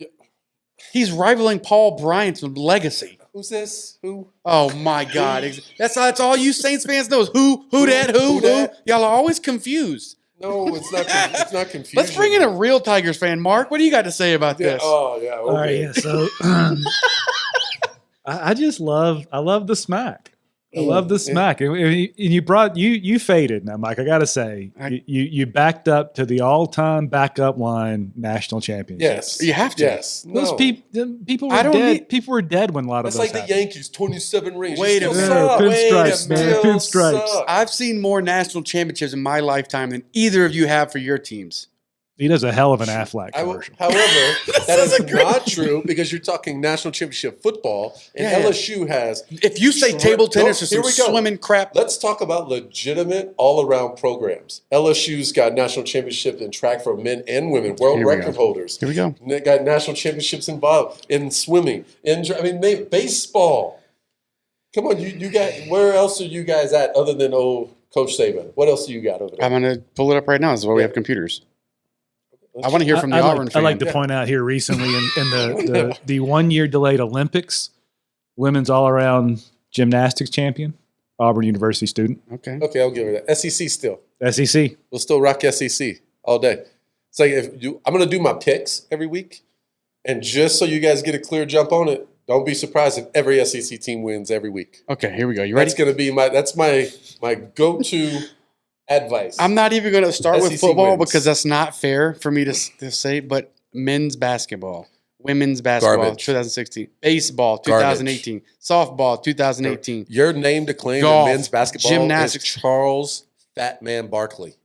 He's rivaling Paul Bryant's legacy. Who's this? Who? Oh my God! That's all you Saints fans know is who that. Y'all are always confused. No, it's not. It's not confusing. Let's bring in a real Tigers fan, Mark. What do you got to say about this? Oh yeah. Okay. All right, yeah. So I love the smack. I love the smack. And you faded now, Mike. I got to say, you backed up to the all-time backup line national championship. Yes, you have to. Yes, those people were dead. People were dead when a lot of that's those like happened. the Yankees, 27 rings. Wait a minute. Pinstripes, man. Pinstripes. I've seen more national championships in my lifetime than either of you have for your teams. He does a hell of an Affleck commercial. However, that is not true because you're talking national championship football, and LSU has. If you say table tennis or some swimming crap. Let's talk about legitimate all-around programs. LSU's got national championship in track for men and women, world record holders. Here we go. They got national championships involved in swimming, baseball. Come on, you got. Where else are you guys at other than Coach Saban? What else do you got over there? I'm going to pull it up right now. This is why we have computers. I want to hear from the Auburn fan. I'd like to point out here recently in the 1 year delayed Olympics, women's all around gymnastics champion, Auburn University student. Okay, I'll give her that. SEC still. SEC. We'll still rock SEC all day. It's like I'm going to do my picks every week, and just so you guys get a clear jump on it, don't be surprised if every SEC team wins every week. Okay, here we go. You ready? That's going to be my go-to advice. I'm not even going to start with SEC football wins. because that's not fair for me to say, but men's basketball, women's basketball, Garbage. 2016, baseball, 2018, softball, 2018. Your name to claim golf, in men's basketball gymnastics. is Charles Fat Man Barkley.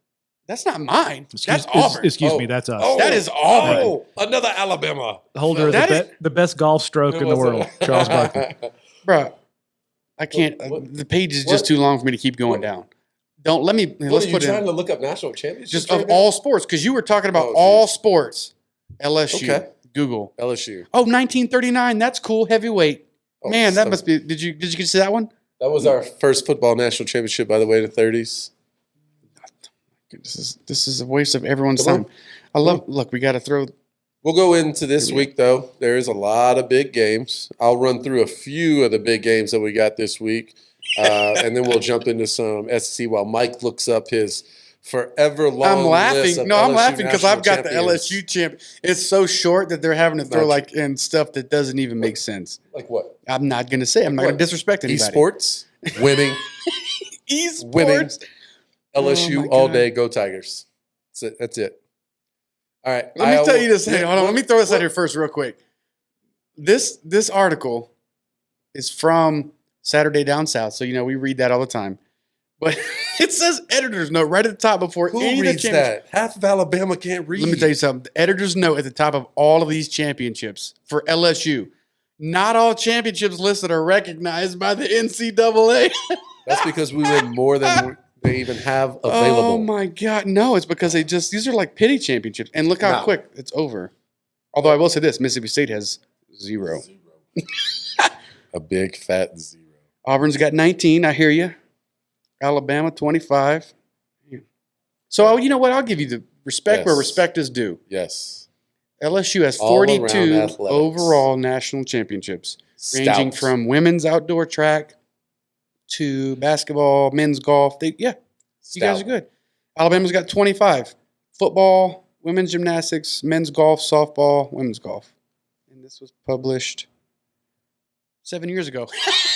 That's not mine. That's Auburn. Excuse me, that's us. Oh, that is Auburn. Oh, another Alabama. Holder of the best golf stroke in the world, Charles Barkley. Bro, I can't. The page is just too long for me to keep going down. Don't let me. Let's put trying to look up national championships? Just of all sports, because you were talking about all sports. LSU. Okay. Google. LSU. Oh, 1939. That's cool. Heavyweight. Oh, Man, that must be. Did you get to see that one? That was our first football national championship, by the way, in the 30s. This is a waste of everyone's time. Look, we got to throw. We'll go into this week, though. There's a lot of big games. I'll run through a few of the big games that we got this week. And then we'll jump into some SEC while Mike looks up his forever long I'm laughing. list of I'm LSU laughing because I've got national the champions. LSU champ. It's so short that they're having to throw in stuff that doesn't even make sense. Like what? I'm not going to say. I'm not going to disrespect anybody. Esports, winning, Esports. winning. LSU Oh all day. Go Tigers. That's it. All right. Let me tell you this. Hey, hold on. Let me throw this out here first real quick. This article is from Saturday Down South. So, we read that all the time. But it says editor's note right at the top before Who any reads of the that? Half of Alabama can't read. Let me tell you something. The editor's note at the top of all of these championships for LSU. Not all championships listed are recognized by the NCAA. That's because we win more than they even have available. Oh, my God. No, it's because these are like pity championships. And look how quick it's over. Although I will say this, Mississippi State has 0. A big fat 0. Auburn's got 19. I hear you. Alabama, 25. So, you know what? I'll give you the respect where respect is due. Yes. LSU has All 42 around athletics. overall national championships, ranging from women's outdoor track to basketball, men's golf. You guys are good. Alabama's got 25. Football, women's gymnastics, men's golf, softball, women's golf. And this was published 7 years ago.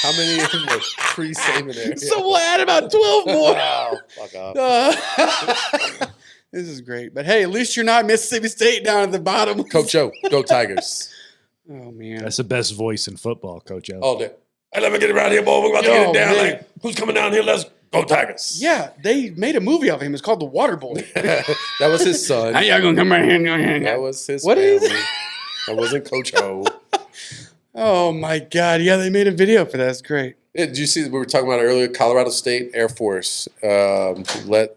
How many of them were pre-Saban there? So we'll add about 12 more. Oh, fuck off. This is great. But hey, at least you're not Mississippi State down at the bottom. Coach O, go Tigers. Oh, man. That's the best voice in football, Coach O. All day. Hey, let me get around here, boy. We're about to get it down. Like, who's coming down here? Let's go Tigers. Yeah, they made a movie of him. It's called The Water Boy. That was his son. How y'all going to come right here? That was his What family. is it? That wasn't Coach O. Oh, my God. Yeah, they made a video for that. That's great. Yeah, did you see we were talking about earlier? Colorado State Air Force let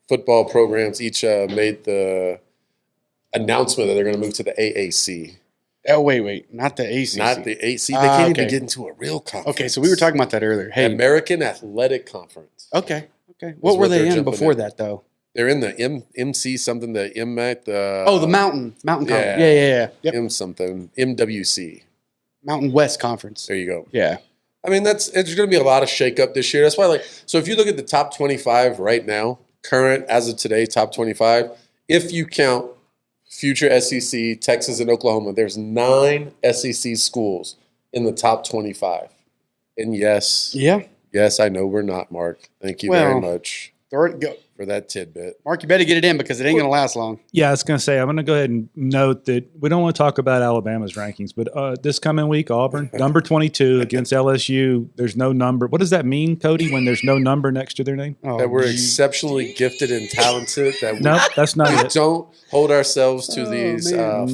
football programs each made the announcement that they're going to move to the AAC. Oh, wait. Not the ACC. Not the AC. They can't even okay. get into a real conference. Okay, so we were talking about that earlier. Hey. American Athletic Conference. Okay. What were what they they're in jumping before at. that, though? They're in the MC something, the MMAC. The Mountain Conference. yeah. Yeah. Yep. M something. MWC. Mountain West Conference. There you go. Yeah. I mean, there's going to be a lot of shakeup this year. That's why, so if you look at the top 25 right now, current as of today, top 25, if you count future SEC, Texas, and Oklahoma, there's 9 SEC schools in the top 25. And yes, I know we're not, Mark. Thank you very much for that tidbit. Mark, you better get it in because it ain't going to last long. Yeah, I was going to say, I'm going to go ahead and note that we don't want to talk about Alabama's rankings, but this coming week, Auburn, number 22 against LSU. There's no number. What does that mean, Cody, when there's no number next to their name? That we're exceptionally gifted and talented. Nope, that's not it. Don't hold ourselves to these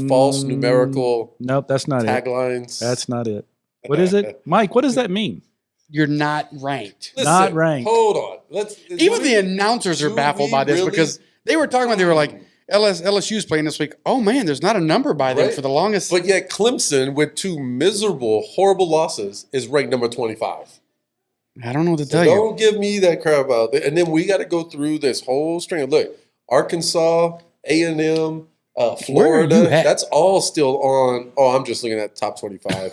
false numerical that's not taglines. That's not it. What is it? Mike, what does that mean? You're not ranked. Listen, not ranked. Hold on. Even the announcers are baffled by this because they were talking about, they were like, LSU's playing this week. Oh, man, there's not a number by them for the longest. But yet Clemson, with 2 miserable, horrible losses, is ranked number 25. I don't know what to tell you. Don't give me that crap out there. And then we got to go through this whole string. Look, Arkansas, A&M, Florida, that's all still on. Oh, I'm just looking at top 25.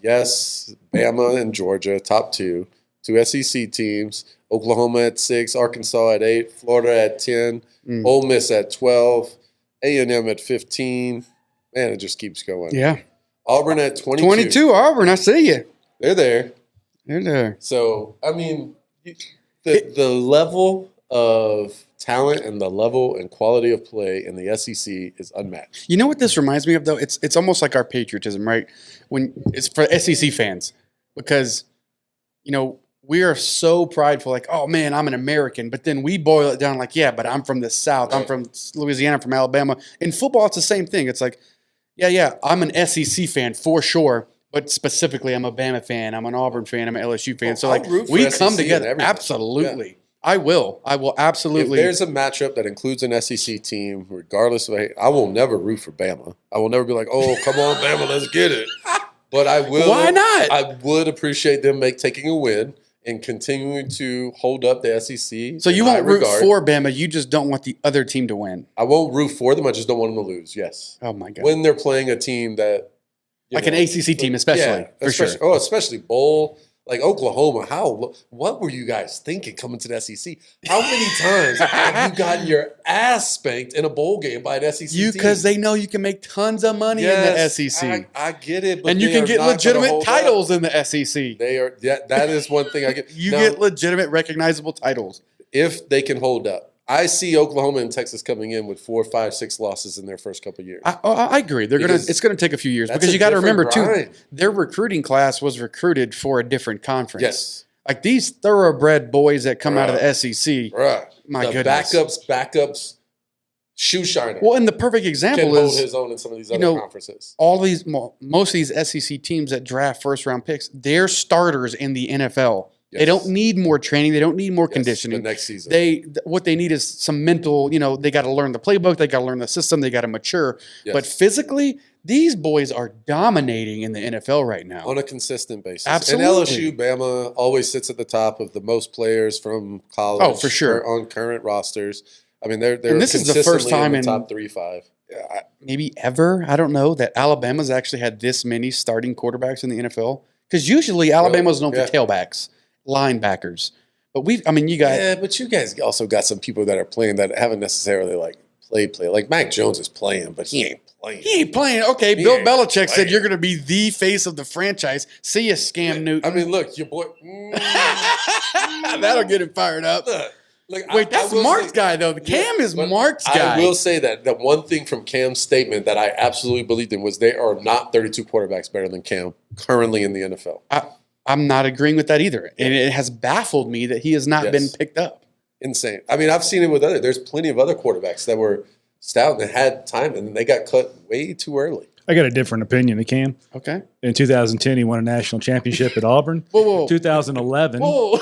Yes, Bama and Georgia, top 2 SEC teams. Oklahoma at 6, Arkansas at 8, Florida at 10, Ole Miss at 12, A&M at 15. Man, it just keeps going. Yeah. Auburn at 22. 22, Auburn, I see you. They're there. They're there. So, I mean, the level of talent and the level and quality of play in the SEC is unmatched. You know what this reminds me of, though? It's almost like our patriotism, right? When it's for SEC fans, because, we are so prideful, like, oh, man, I'm an American. But then we boil it down like, yeah, but I'm from the South. I'm from Louisiana. I'm from Alabama. In football, it's the same thing. It's like, yeah, I'm an SEC fan for sure. But specifically, I'm a Bama fan. I'm an Auburn fan. I'm an LSU fan. So, we come together. Absolutely. Yeah. I will absolutely. If there's a matchup that includes an SEC team, regardless of, I will never root for Bama. I will never be like, oh, come on, Bama, let's get it. But I will. Why not? I would appreciate them taking a win and continuing to hold up the SEC. So you won't root for Bama. You just don't want the other team to win. I won't root for them. I just don't want them to lose. Yes. Oh my God. When they're playing a team that, an ACC team, especially for sure. Oh, especially bowl. Like Oklahoma, what were you guys thinking coming to the SEC? How many times have you gotten your ass spanked in a bowl game by an SEC team? Because they know you can make tons of money in the SEC. I get it. But and you can get legitimate titles in the SEC. They are. That is one thing I get. You get legitimate, recognizable titles. If they can hold up. I see Oklahoma and Texas coming in with 4, 5, 6 losses in their first couple of years. I agree. It's gonna take a few years because you got to remember too, their recruiting class was recruited for a different conference. Yes, like these thoroughbred boys that come out of the SEC. My goodness, backups, shoe shiner. Well, and the perfect example can hold his own in some of these other conferences. Most of these SEC teams that draft first round picks, they're starters in the NFL. Yes. They don't need more training. They don't need more conditioning. The next season. What they need is some mental, they got to learn the playbook. They got to learn the system. They got to mature. Yes. But physically, these boys are dominating in the NFL right now. On a consistent basis. Absolutely. And LSU, Bama always sits at the top of the most players from college. Oh, for sure. On current rosters. I mean, they're and this is the first time in the top 3-5. Maybe ever, I don't know, that Alabama's actually had this many starting quarterbacks in the NFL. Because usually Alabama's known for tailbacks. Linebackers, but you got. Yeah, but you guys also got some people that are playing that haven't necessarily play. Like Mac Jones is playing, but he ain't playing. Okay, Bill Belichick said you're going to be the face of the franchise. See you, Scam Newton. I mean, look, your boy. That'll get him fired up. Wait, that's Mark's guy though. Cam is Mark's guy. I will say that the one thing from Cam's statement that I absolutely believed in was there are not 32 quarterbacks better than Cam currently in the NFL. I'm not agreeing with that either. And it has baffled me that he has not been picked up. Insane. I mean, I've seen it with there's plenty of other quarterbacks that were stout and had time and they got cut way too early. I got a different opinion of Cam. Okay. In 2010, he won a national championship at Auburn. Whoa. 2011. Whoa.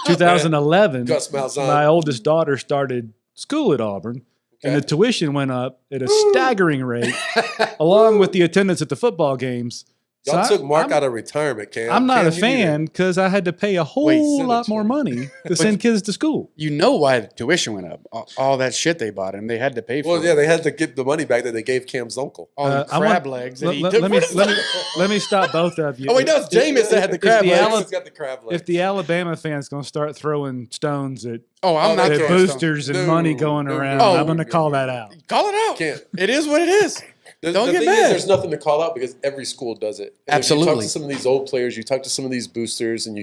2011, Gus Malzahn. My oldest daughter started school at Auburn. Okay. And the tuition went up at a staggering rate, along with the attendance at the football games. Y'all So took Mark I'm- out of retirement, Cam. I'm not Cam, a fan because I had to pay a whole send it lot to more me. money to send kids to school. You know why the tuition went up? All that shit they bought him, they had to pay for. Well, yeah, it. they had to get the money back that they gave Cam's uncle. All the I crab want- legs. That he Let, took let me, for his- let me stop both of you. Oh wait, no, it's Jameis that had the if crab the legs. Ala- He's got the crab legs. If the Alabama fans going to start throwing stones at Oh, I'm not they at throwing boosters and No, money going no, around, no, I'm going to no, call no, that no. out. Call it out. Can't. It is what it is. Don't the get thing mad. Is, there's nothing to call out because every school does it. And If you Absolutely. talk to some of these old players, you talk to some of these boosters, and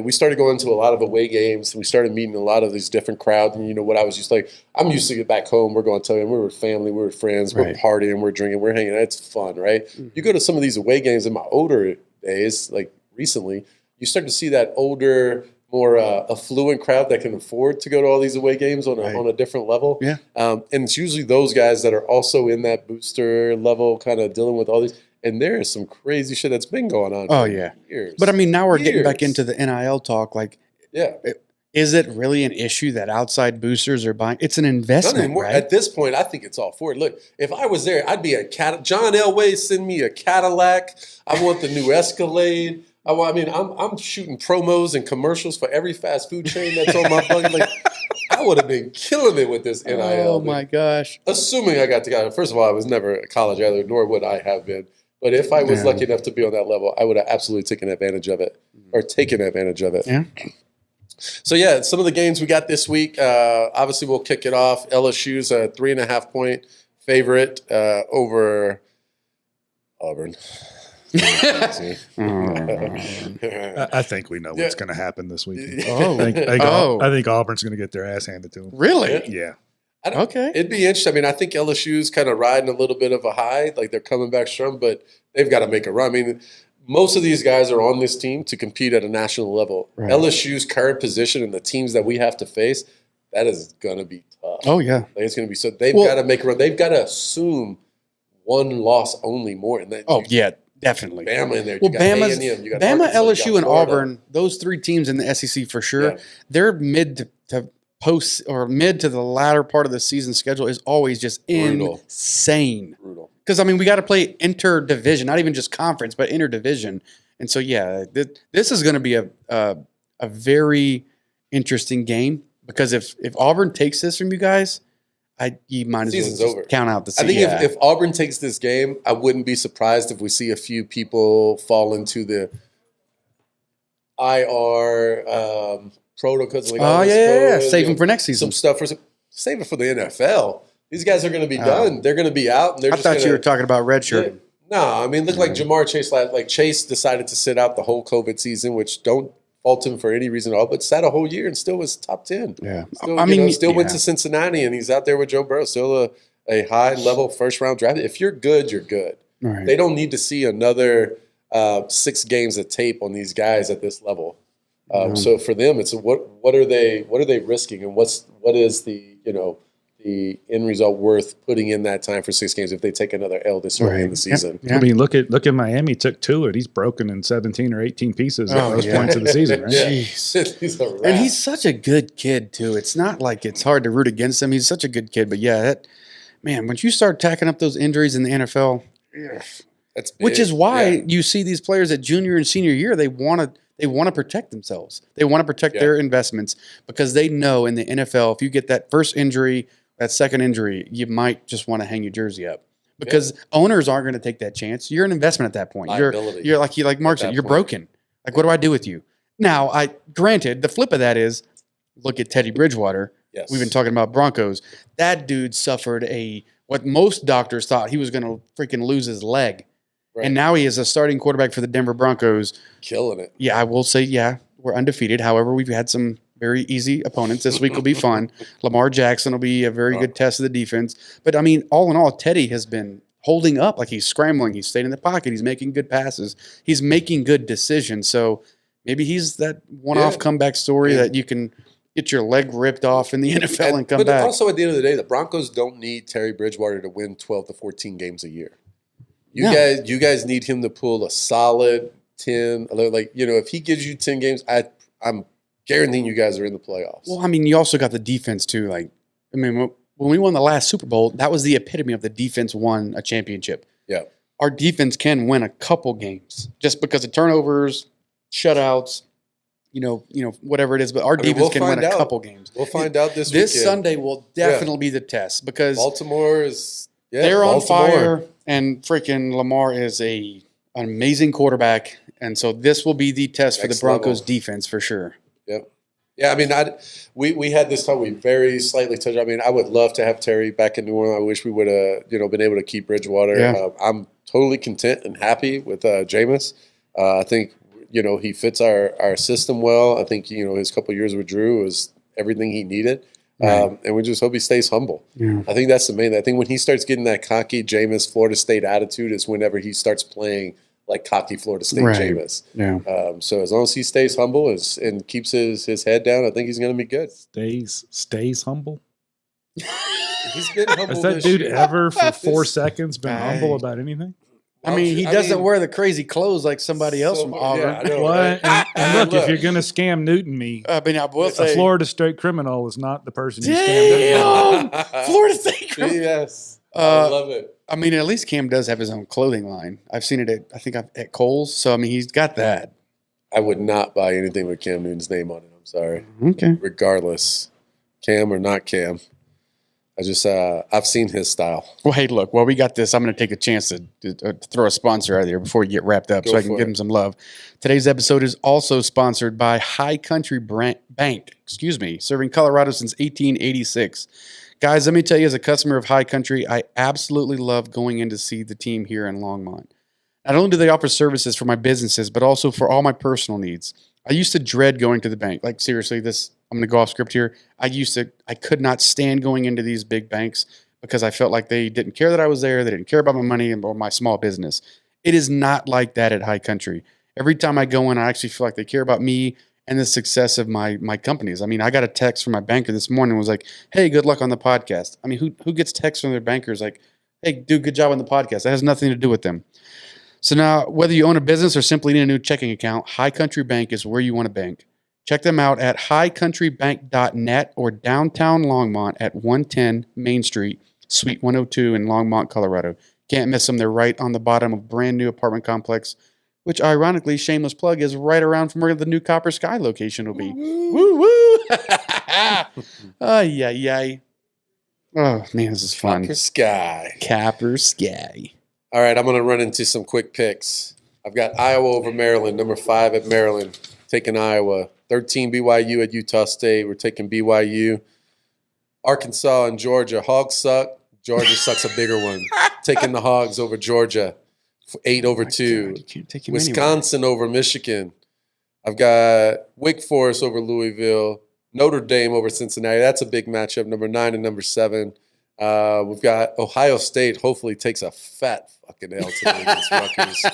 we started going to a lot of away games, and we started meeting a lot of these different crowds. And you know what I was used to like. I'm used to get back home. We're going to tell you, we were family, we were friends, Right. we're partying, we're drinking, we're hanging out. It's fun, right? You go to some of these away games in my older days, like recently, you start to see that older, more affluent crowd that can afford to go to all these away games on a different level. Yeah. And it's usually those guys that are also in that booster level, kind of dealing with all these. And there is some crazy shit that's been going on. Oh, for yeah. years. But I mean, now we're getting back Years. into the NIL talk. Like, yeah, is it really an issue that outside boosters are buying? It's an not investment, anymore. right? At this point, I think it's all for it. Look, if I was there, I'd be a John Elway send me a Cadillac. I want the new Escalade. I'm shooting promos and commercials for every fast food chain that's on my buggy. Like, I would have been killing it with this NIL. Oh dude. my gosh. Assuming I got to go. First of all, I was never a college athlete, nor would I have been. But if I was Yeah. lucky enough to be on that level, I would have absolutely taken advantage of it, or taken advantage of it. Yeah. So yeah, some of the games we got this week. Obviously, we'll kick it off. LSU's a 3.5-point favorite over Auburn. I think we know what's going to happen this week. Oh. I think Auburn's going to get their ass handed to them. Really? Yeah. Okay. It'd be interesting. I mean, I think LSU's kind of riding a little bit of a high, like they're coming back strong, but they've got to make a run. I mean, most of these guys are on this team to compete at a national level. Right. LSU's current position and the teams that we have to face, that is going to be tough. Oh yeah. Like, it's going to be so. They've Well- got to make a run. They've got to assume one loss only more. And that, Oh yeah. Definitely. Bama in there. Well, You got Bama's, A&M, you got Bama, Arkansas, you LSU, got and Florida. Auburn, those three teams in the SEC for sure, Yeah. their mid to post or mid to the latter part of the season schedule is always just Brutal. insane. Brutal. Because I mean, we got to play interdivision, not even just conference, but interdivision. And so, yeah, this is going to be a very interesting game because if Auburn takes this from you guys, you might as well Season's just over. count out the I season. think if Auburn takes this game, I wouldn't be surprised if we see a few people fall into the IR protocols. Like, Oh this yeah, code, save them for next season. some stuff for save it for the NFL. These guys are going to be done. They're going to be out. And they're I just thought gonna, you were talking about redshirt. No, I mean, look like Jamar Chase. Like Chase decided to sit out the whole COVID season, which don't fault him for any reason at all. But sat a whole year and still was top 10. Yeah, Still, I mean, still went yeah. to Cincinnati and he's out there with Joe Burrow. Still a high level first round draft. If you're good, you're good. Right. They don't need to see another 6 games of tape on these guys at this level. So for them, it's what are they risking, and what is the the end result worth putting in that time for 6 games if they take another L this early in the season? Yeah. I mean, look at Miami took Tua. He's broken in 17 or 18 pieces at Oh, most yeah. points of the season, right? Yeah. Jeez. He's a rat. And he's such a good kid too. It's not like it's hard to root against him. He's such a good kid. But yeah, man, once you start tacking up those injuries in the NFL, That's big. which is why Yeah. you see these players at junior and senior year, they want to protect themselves. They want to protect Yeah. their investments because they know in the NFL, if you get that first injury, that second injury, you might just want to hang your jersey up because owners aren't going to take that chance. You're an investment at that point. Liability. You're like Mark that said, you're point. broken. Like, what do I do with you? Now, granted, the flip of that is look at Teddy Bridgewater. Yes. We've been talking about Broncos. That dude suffered what most doctors thought he was going to freaking lose his leg. Right. And now he is a starting quarterback for the Denver Broncos. killing it. Yeah, I will say, yeah, we're undefeated. However, we've had some very easy opponents. This week will be fun. Lamar Jackson will be a very good test of the defense. But, I mean, all in all, Teddy has been holding up. Like, he's scrambling. He's staying in the pocket. He's making good passes. He's making good decisions. So maybe he's that one-off comeback story that you can get your leg ripped off in the NFL and come but back. also, at the end of the day, the Broncos don't need Terry Bridgewater to win 12 to 14 games a year. You guys need him to pull a solid 10. Like, if he gives you 10 games, I'm guaranteeing you guys are in the playoffs. Well, I mean, you also got the defense too. Like, I mean, when we won the last Super Bowl, that was the epitome of the defense won a championship. Yeah. our defense can win a couple games just because of turnovers, shutouts, whatever it is. But our defense can win a couple games. We'll find out this weekend. This Sunday will definitely be the test because Baltimore is they're on fire, and freaking Lamar is an amazing quarterback, and so this will be the test for the Broncos defense for sure. Yep. Yeah, I mean, we had this time. We very slightly touched. I mean, I would love to have Terry back in New Orleans. I wish we would have, been able to keep Bridgewater. Yeah. I'm totally content and happy with Jameis. I think he fits our system well. I think his couple of years with Drew was everything he needed, and we just hope he stays humble. Yeah. I think that's the main thing. I think when he starts getting that cocky Jameis Florida State attitude is whenever he starts playing like cocky Florida State Jameis. Yeah. So as long as he stays humble and keeps his head down, I think he's going to be good. Stays humble. He's been humble. Has that dude ever for 4 seconds been humble about anything? I mean, he doesn't wear the crazy clothes like somebody else from Auburn. Yeah, I know, What? right? And look, if you're going to scam Newton me, I mean, I will a say, Florida State criminal is not the person you scammed. damn, Florida State criminal. Yes, I love it. I mean, at least Cam does have his own clothing line. I've seen it at Kohl's. So I mean, he's got that. I would not buy anything with Cam Newton's name on it. I'm sorry. Okay. Regardless, Cam or not Cam, I just I've seen his style. Well, hey, look, while we got this, I'm going to take a chance to throw a sponsor out there before we get wrapped up so I can give him some love. Today's episode is also sponsored by High Country Bank, serving Colorado since 1886. Guys, let me tell you, as a customer of High Country, I absolutely love going in to see the team here in Longmont. Not only do they offer services for my businesses, but also for all my personal needs. I used to dread going to the bank. Like, seriously, I'm going to go off script here. I could not stand going into these big banks because I felt like they didn't care that I was there. They didn't care about my money or my small business. It is not like that at High Country. Every time I go in, I actually feel like they care about me and the success of my companies. I mean, I got a text from my banker this morning. Was like, "Hey, good luck on the podcast." I mean, who gets texts from their bankers like, "Hey, dude, good job on the podcast"? That has nothing to do with them. So now, whether you own a business or simply need a new checking account, High Country Bank is where you want to bank. Check them out at highcountrybank.net or downtown Longmont at 110 Main Street, Suite 102 in Longmont, Colorado. Can't miss them. They're right on the bottom of a brand new apartment complex, which ironically, shameless plug, is right around from where the new Copper Sky location will be. Woo woo! Ay. Oh man, this is fun. Copper Sky. All right, I'm going to run into some quick picks. I've got Iowa over Maryland, number 5 at Maryland, taking Iowa. 13 BYU at Utah State. We're taking BYU. Arkansas and Georgia. Hogs suck. Georgia sucks a bigger one. Taking the Hogs over Georgia. 8 over 2. God, you can't take him Wisconsin over Michigan. I've got Wake Forest over Louisville. Notre Dame over Cincinnati. That's a big matchup. Number 9 and number 7. We've got Ohio State. Hopefully takes a fat fucking L today against Rutgers.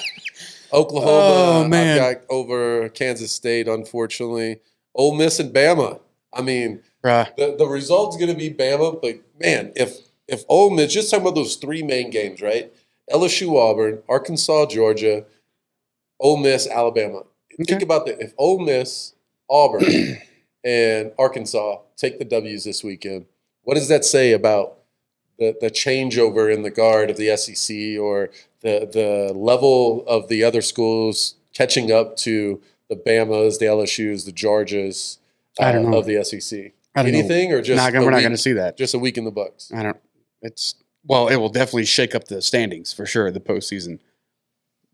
Oklahoma. I've got over Kansas State. Unfortunately, Ole Miss and Bama. I mean, the result's going to be Bama. But man, if Ole Miss, just talking about those 3 main games, right? LSU, Auburn, Arkansas, Georgia, Ole Miss, Alabama. Okay. Think about that. If Ole Miss, Auburn, and Arkansas take the W's this weekend, what does that say about the changeover in the guard of the SEC or the level of the other schools catching up to the Bamas, the LSUs, the Georgias of the SEC? Anything or just we're not going to see that. Just a week in the books. It will definitely shake up the standings for sure, the postseason.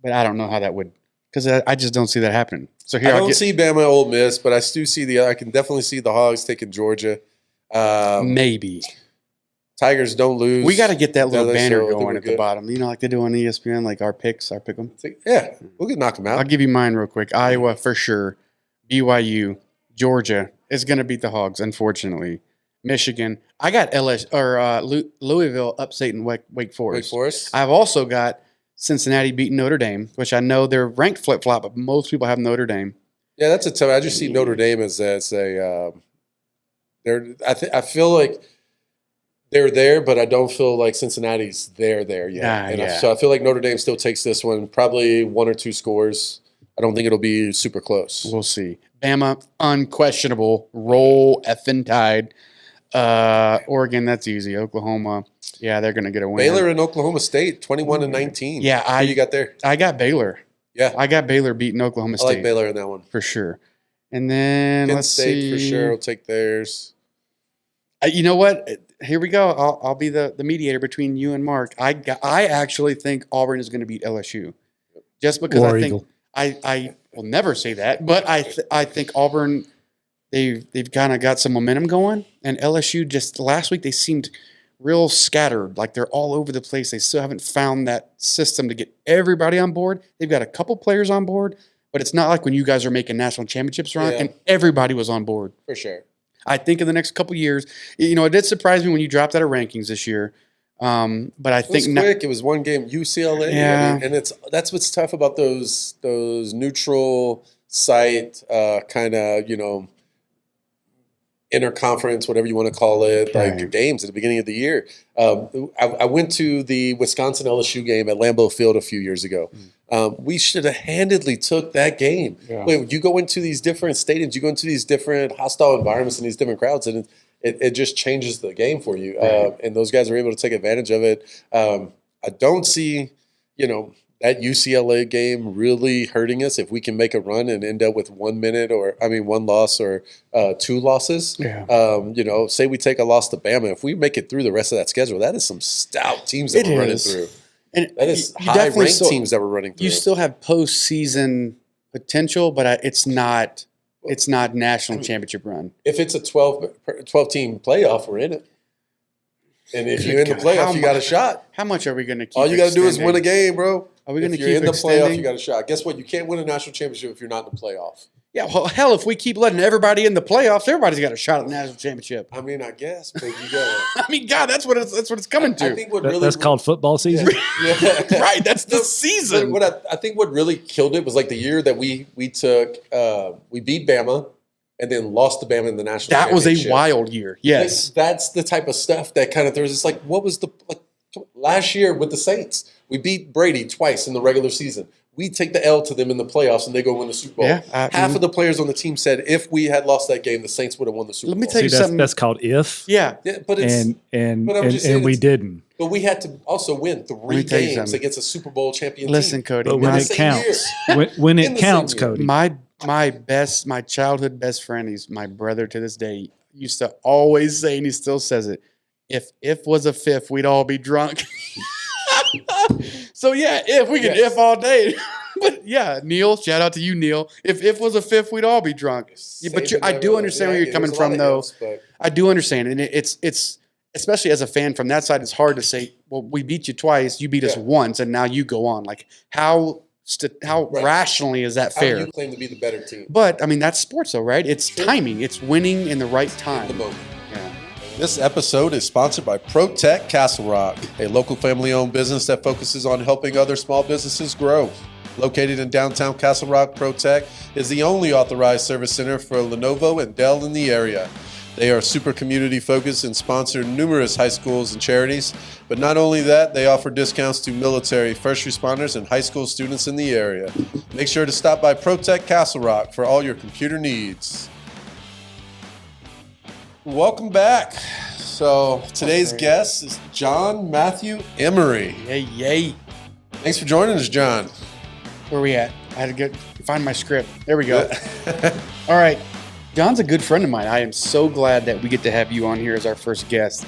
But I don't know how that would, because I just don't see that happening. So here I don't see Bama, Ole Miss, but I do see I can definitely see the Hogs taking Georgia. Maybe. Tigers don't lose. We got to get that little banner going at the bottom. You know, like they do on ESPN, like our pick 'em. Yeah, we can knock them out. I'll give you mine real quick. Iowa for sure. BYU, Georgia is going to beat the Hogs, unfortunately. Michigan. I got Louisville upsetting Wake Forest. Wake Forest. I've also got Cincinnati beating Notre Dame, which I know they're ranked flip-flop, but most people have Notre Dame. Yeah, that's a tough. I just see Notre Dame as a. I feel like they're there, but I don't feel like Cincinnati's there yet. So I feel like Notre Dame still takes this one, probably 1 or 2 scores. I don't think it'll be super close. We'll see. Bama, unquestionable, roll effing Tide. Oregon, that's easy. Oklahoma, yeah, they're going to get a win. Baylor and Oklahoma State, 21-19. Yeah, Who you got there? I got Baylor. Yeah, I got Baylor beating Oklahoma State. I like Baylor in that one for sure. And then Penn let's State see. for sure. I'll take theirs. You know what? Here we go. I'll be the mediator between you and Mark. I actually think Auburn is going to beat LSU, just because War I think Eagle. I will never say that, but I think Auburn they've kind of got some momentum going, and LSU just last week they seemed real scattered, like they're all over the place. They still haven't found that system to get everybody on board. They've got a couple players on board, but it's not like when you guys are making national championships run and everybody was on board. For sure. I think in the next couple years, it did surprise me when you dropped out of rankings this year. But I think quick. It was one game, UCLA. Yeah. And that's what's tough about those neutral site kind of, interconference, whatever you want to call it, like games at the beginning of the year. I went to the Wisconsin LSU game at Lambeau Field a few years ago. We should have handedly took that game. Yeah. Wait, you go into these different stadiums, you go into these different hostile environments and these different crowds, and it just changes the game for you. And those guys are able to take advantage of it. I don't see, that UCLA game really hurting us if we can make a run and end up with 1 loss or 2 losses. Yeah. Say we take a loss to Bama. If we make it through the rest of that schedule, that is some stout teams that we're running through. And that is high-ranked teams that we're running through. You still have postseason potential, but it's not national championship run. If it's a 12-team playoff, we're in it. And if you're in the playoff, you got a shot. How much are we going to keep? All you got to do is win a game, bro. Are we going to keep in the extending? playoff? You got a shot. Guess what? You can't win a national championship if you're not in the playoff. Yeah, well, hell, if we keep letting everybody in the playoffs, everybody's got a shot at the national championship. I mean, I guess, but you got. I mean, God, that's what it's coming to. I think that's called football season. Yeah. Right, that's the season. But I think what really killed it was like the year that we took we beat Bama and then lost to Bama in the national. That was championship. a wild year. Yes, that's the type of stuff that kind of throws. It's like what was last year with the Saints? We beat Brady twice in the regular season. We take the L to them in the playoffs, and they go win the Super Bowl. Yeah, Half of the players on the team said if we had lost that game, the Saints would have won the Super Bowl. Let me tell you something. That's called if. Yeah, but it's and we didn't. But we had to also win 3 games against a Super Bowl champion Listen, team. Cody. But when it counts, when it counts, Cody. My childhood best friend, he's my brother to this day, used to always say, and he still says it, if was a fifth, we'd all be drunk. So yeah, if we could if all day. But yeah, Neil, shout out to you, Neil. If was a fifth, we'd all be drunk. Yeah, but I do understand where you're coming from, though. I do understand, and it's especially as a fan from that side, it's hard to say, well, we beat you twice, you beat us once, and now you go on. Like how rationally is that fair? How do you claim to be the better team? But I mean, that's sports, though, right? It's timing. It's winning in the right time. In the moment. Yeah. This episode is sponsored by ProTech Castle Rock, a local family-owned business that focuses on helping other small businesses grow. Located in downtown Castle Rock, ProTech is the only authorized service center for Lenovo and Dell in the area. They are super community focused and sponsor numerous high schools and charities. But not only that, they offer discounts to military, first responders, and high school students in the area. Make sure to stop by ProTech Castle Rock for all your computer needs. Welcome back. So today's guest is John Matthew Emery. Yay. Thanks for joining us, John. Where are we at? I had to find my script. There we go. All right. John's a good friend of mine. I am so glad that we get to have you on here as our first guest.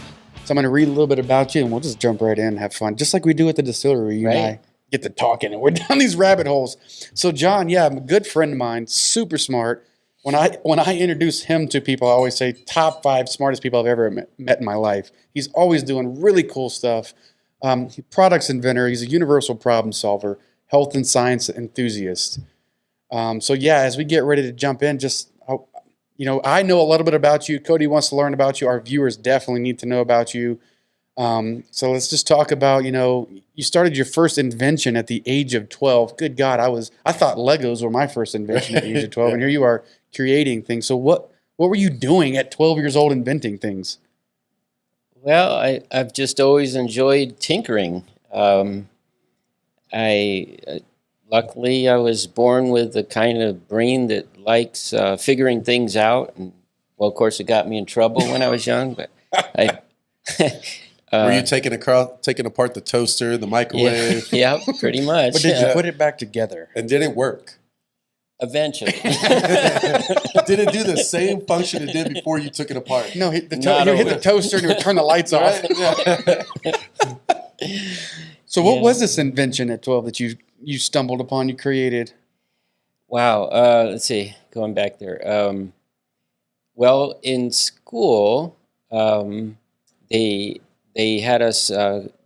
So I'm going to read a little bit about you, and we'll just jump right in and have fun, just like we do at the distillery. You and I get to talking, and we're down these rabbit holes. So John, I'm a good friend of mine, super smart. When I introduce him to people, I always say top 5 smartest people I've ever met in my life. He's always doing really cool stuff. Products inventor. He's a universal problem solver, health and science enthusiast. As we get ready to jump in, I know a little bit about you. Cody wants to learn about you. Our viewers definitely need to know about you. So let's just talk about, you started your first invention at the age of 12. Good God, I thought Legos were my first invention at the age of 12, and here you are creating things. So what were you doing at 12 years old inventing things? Well, I've just always enjoyed tinkering. Luckily, I was born with the kind of brain that likes figuring things out. And, well, of course, it got me in trouble when I was young. But I, Were you taking apart the toaster, the microwave, yeah, pretty much. But did you put it back together? and did it work? Eventually. Did it do the same function it did before you took it apart? No, he hit Not the always. toaster and he would turn the lights off. Right? Yeah. So what was this invention at 12 that you stumbled upon, you created? Wow. Let's see. Going back there. Well, in school, they had us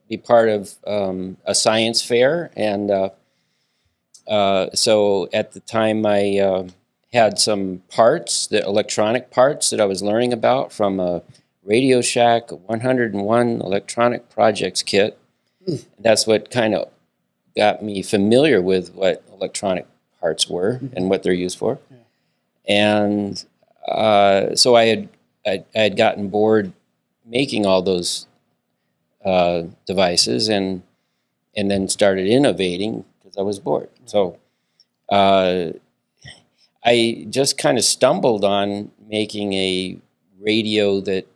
be part of a science fair, and so at the time I had some parts, the electronic parts that I was learning about from a Radio Shack 101 electronic projects kit. That's what kind of got me familiar with what electronic parts were and what they're used for. And so I had gotten bored making all those devices and then started innovating because I was bored. So I just kind of stumbled on making a radio that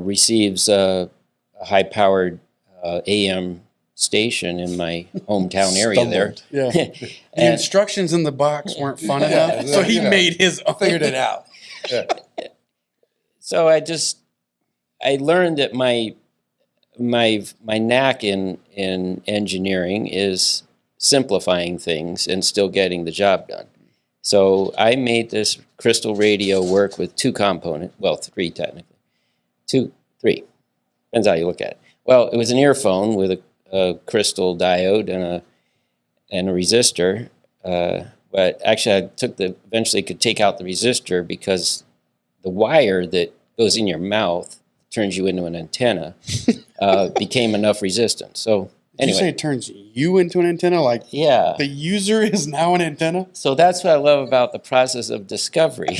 receives a high-powered AM station in my hometown area there. Yeah. The instructions in the box weren't fun enough, so he made his own. Figured it out. Yeah. So I learned that my knack in engineering is simplifying things and still getting the job done. So I made this crystal radio work with two components, well, three technically. Three. Depends how you look at it. Well, it was an earphone with a crystal diode and a resistor. But actually, I eventually could take out the resistor because the wire that goes in your mouth turns you into an antenna became enough resistance. So Did you say anyway, it turns you into an antenna? Like yeah. the user is now an antenna? So that's what I love about the process of discovery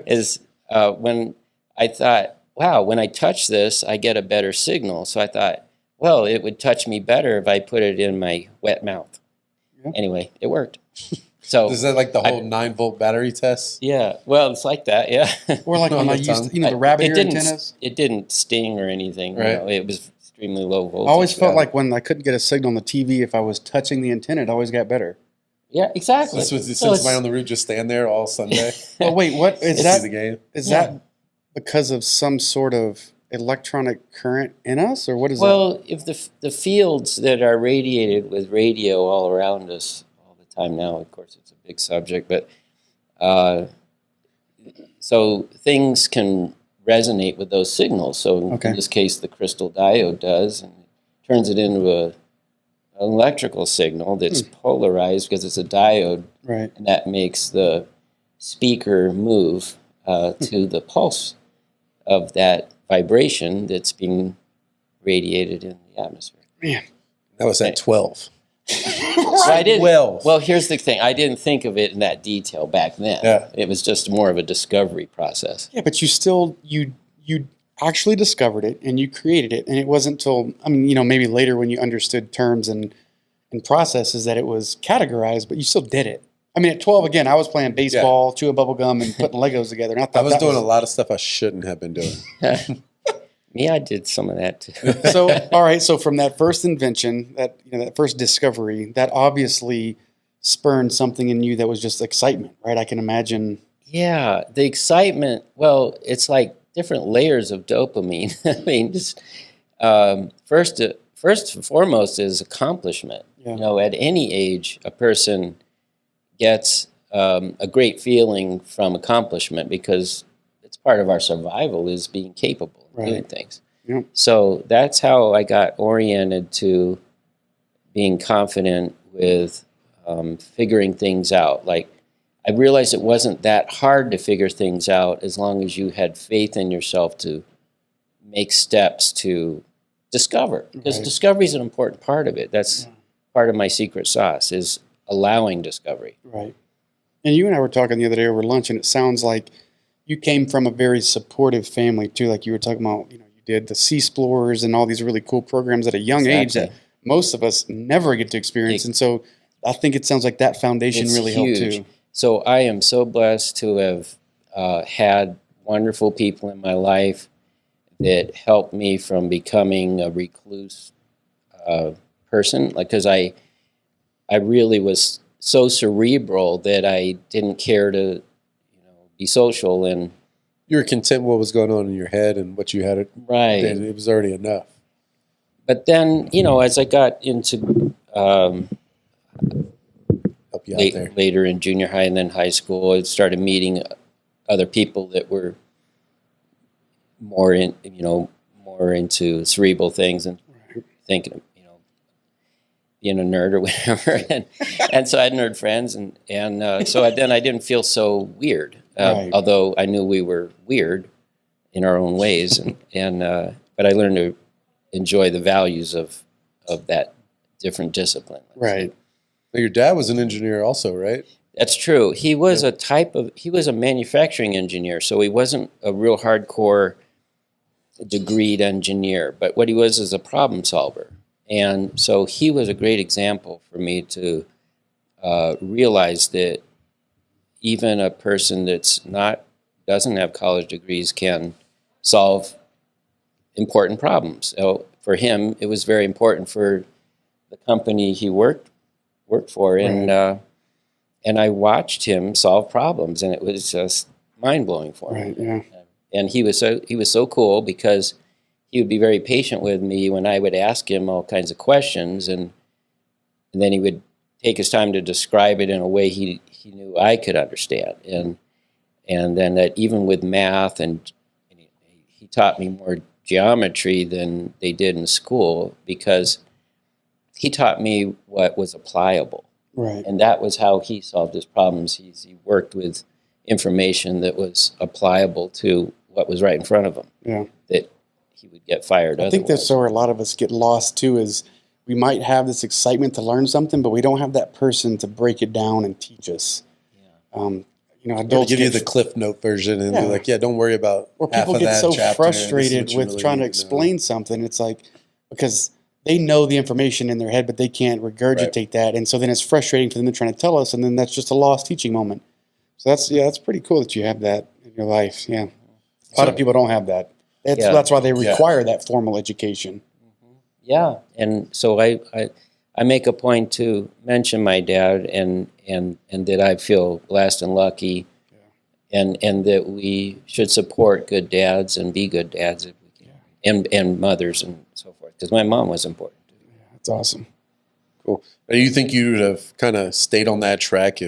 is when I thought, wow, when I touch this, I get a better signal. So I thought, well, it would touch me better if I put it in my wet mouth. Yeah. Anyway, it worked. So Is that like the whole 9-volt battery test? yeah, well, it's like that, yeah. Or like when I used, the rabbit ear antennas? It didn't sting or anything. Right. You know, it was extremely low voltage. I always felt like when I couldn't get a signal on the TV, if I was touching the antenna, it always got better. Yeah, exactly. This was So since it's- somebody on the roof just stand there all Sunday. Well, wait, what is See that? the game. Is Yeah. that because of some sort of electronic current in us, or what is that? Well, if the fields that are radiated with radio all around us all the time now, of course, it's a big subject, but so things can resonate with those signals. So Okay. in this case, the crystal diode does, and it turns it into an electrical signal that's polarized because it's a diode, Right. and that makes the speaker move to the pulse of that vibration that's being radiated in the atmosphere. Man. That was at 12. So I didn't. 12. Well, here's the thing: I didn't think of it in that detail back then. Yeah. It was just more of a discovery process. Yeah, but you actually discovered it and you created it, and it wasn't until maybe later when you understood terms and processes that it was categorized, but you still did it. I mean, at 12, again, I was playing baseball, chewing bubble gum, and putting Legos together. And I thought I was that doing a lot of stuff I shouldn't have been doing. Me, I did some of that too. So, all right. So from that first invention, that first discovery, that obviously spurned something in you that was just excitement, right? I can imagine. Yeah, the excitement. Well, it's like different layers of dopamine. I mean, just first and foremost is accomplishment. Yeah. At any age, a person gets a great feeling from accomplishment because it's part of our survival is being capable of doing Right. things. Yep. So that's how I got oriented to being confident with figuring things out. Like, I realized it wasn't that hard to figure things out as long as you had faith in yourself to make steps to discover. Because Right. discovery is an important part of it. That's part of my secret sauce is allowing discovery. Right. And you and I were talking the other day over lunch, and it sounds like you came from a very supportive family too. Like you were talking about, you did the Sea Explorers and all these really cool programs at a young age that Exactly. most of us never get to experience. And so I think it sounds like that foundation It's really huge. helped too. So I am so blessed to have had wonderful people in my life that helped me from becoming a recluse person. Like, because I really was so cerebral that I didn't care to, be social, and You were content with what was going on in your head and what you had. right. It was already enough. But then, as I got into Help you out there. later in junior high and then high school, I started meeting other people that were more into cerebral things and thinking, being a nerd or whatever. And so I had nerd friends, and so then I didn't feel so weird, although I knew we were weird in our own ways, but I learned to enjoy the values of that different discipline. Right. Now, your dad was an engineer also, right? That's true. He was he was a manufacturing engineer, so he wasn't a real hardcore degreed engineer, but what he was is a problem solver. And so he was a great example for me to realize that even a person doesn't have college degrees can solve important problems. So for him, it was very important for the company he worked for, and I watched him solve problems, and it was just mind blowing for me. Right. Yeah. And he was so cool because he would be very patient with me when I would ask him all kinds of questions, and then he would take his time to describe it in a way he knew I could understand. And then that even with math, and he taught me more geometry than they did in school because he taught me what was applicable. Right. And that was how he solved his problems. He worked with information that was applicable to what was right in front of him. Yeah. That he would get fired. I think that's where a lot of us get lost too, is we might have this excitement to learn something, but we don't have that person to break it down and teach us. Yeah. Adults give you the Cliff Note version and be like, don't worry about or half people of get that so chapter. frustrated with trying to explain something. It's like, because they know the information in their head, but they can't regurgitate that. And so then it's frustrating for them to trying to tell us, and then that's just a lost teaching moment. So that's pretty cool that you have that in your life. Yeah. A lot of people don't have that. That's why they require that formal education. Yeah. And so I make a point to mention my dad and that I feel blessed and lucky, and that we should support good dads and be good dads if we can, and mothers and so forth, because my mom was important too. Yeah, that's awesome. Cool. Do you think you would have kind of stayed on that track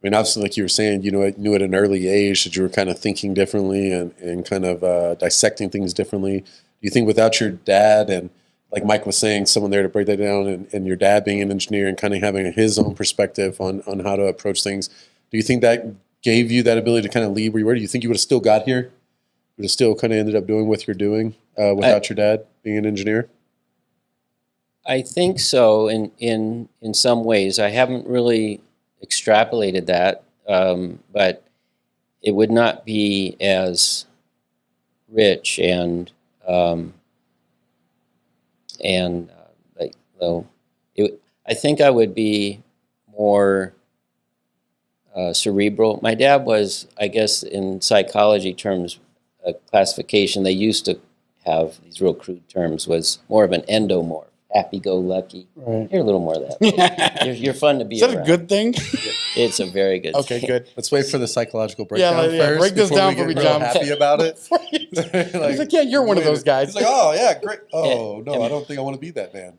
obviously, like you were saying, knew at an early age that you were kind of thinking differently and kind of dissecting things differently. Do you think without your dad and, like Mike was saying, someone there to break that down, and your dad being an engineer and kind of having his own perspective on how to approach things, do you think that gave you that ability to kind of lead where you were? Do you think you would have still got here? Would have still kind of ended up doing what you're doing without your dad being an engineer? I think so in some ways. I haven't really extrapolated that, but it would not be as rich and I think I would be more cerebral. My dad was, I guess, in psychology terms, a classification they used to have, these real crude terms, was more of an endomorph. Happy-go-lucky. Right. You're a little more of that. You're fun to be around. Is that a good thing? It's a very good Okay, thing. good. Let's wait for the psychological breakdown first. Break this before down we for me, get real John. happy about it. He's like, yeah, you're one of those guys. He's like, oh, yeah, great. Oh, Yeah. no, I don't think I want to be that man.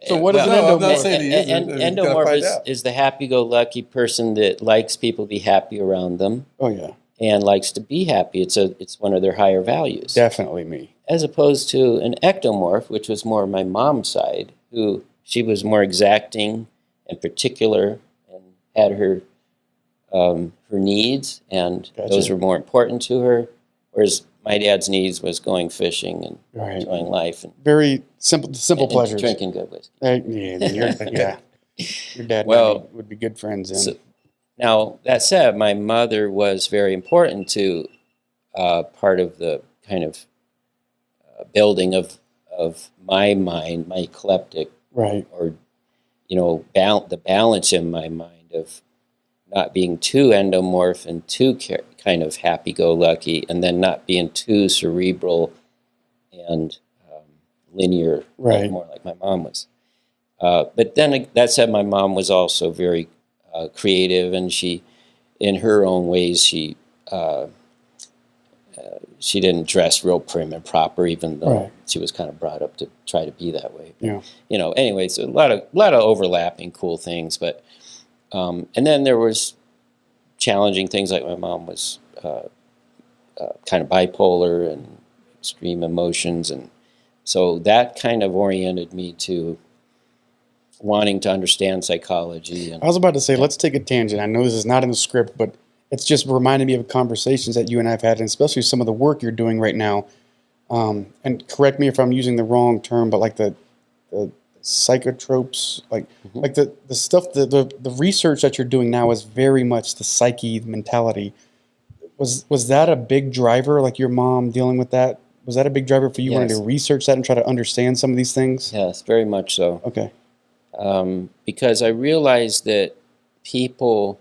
So what is No, an I'm not endomorph? saying he is. And You gotta endomorph find out. is the happy-go-lucky person that likes people to be happy around them Oh yeah, and likes to be happy. It's one of their higher values. definitely me. As opposed to an ectomorph, which was more my mom's side, who she was more exacting and particular and had her needs, and Gotcha. those were more important to her. Whereas my dad's needs was going fishing and Right. enjoying life and Very simple and pleasures. drinking good whiskey. Your dad Well, would be good friends. Then. So, now, that said, my mother was very important to part of the kind of building of my mind, my eclectic, Right. or the balance in my mind of not being too endomorph and too kind of happy-go-lucky, and then not being too cerebral and linear, Right. more like my mom was. But then that said, my mom was also very creative, and she, in her own ways, she didn't dress real prim and proper, even though Right. she was kind of brought up to try to be that way. But, Yeah. Anyway, so a lot of overlapping cool things. But and then there was challenging things, like my mom was kind of bipolar and extreme emotions, and so that kind of oriented me to wanting to understand psychology. And I was about to say, let's take a tangent. I know this is not in the script, but it's just reminded me of conversations that you and I have had, and especially some of the work you're doing right now. And correct me if I'm using the wrong term, but like the psychotropes, like the stuff, the research that you're doing now is very much the psyche mentality. Was that a big driver, like your mom dealing with that? Was that a big driver for you wanting to research that and try to understand some of these things? Yes, very much so. Okay. Because I realized that people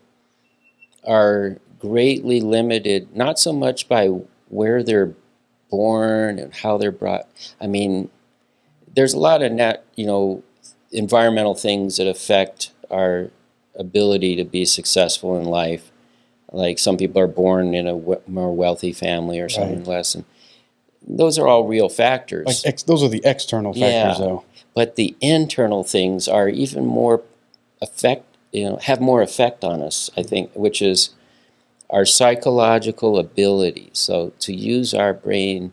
are greatly limited, not so much by where they're born and how they're brought. I mean, there's a lot of environmental things that affect our ability to be successful in life. Like some people are born in a more wealthy family or something less, and those are all real factors. Like those are the external factors, though. But the internal things are even more have more effect on us, I think, which is our psychological ability. So to use our brain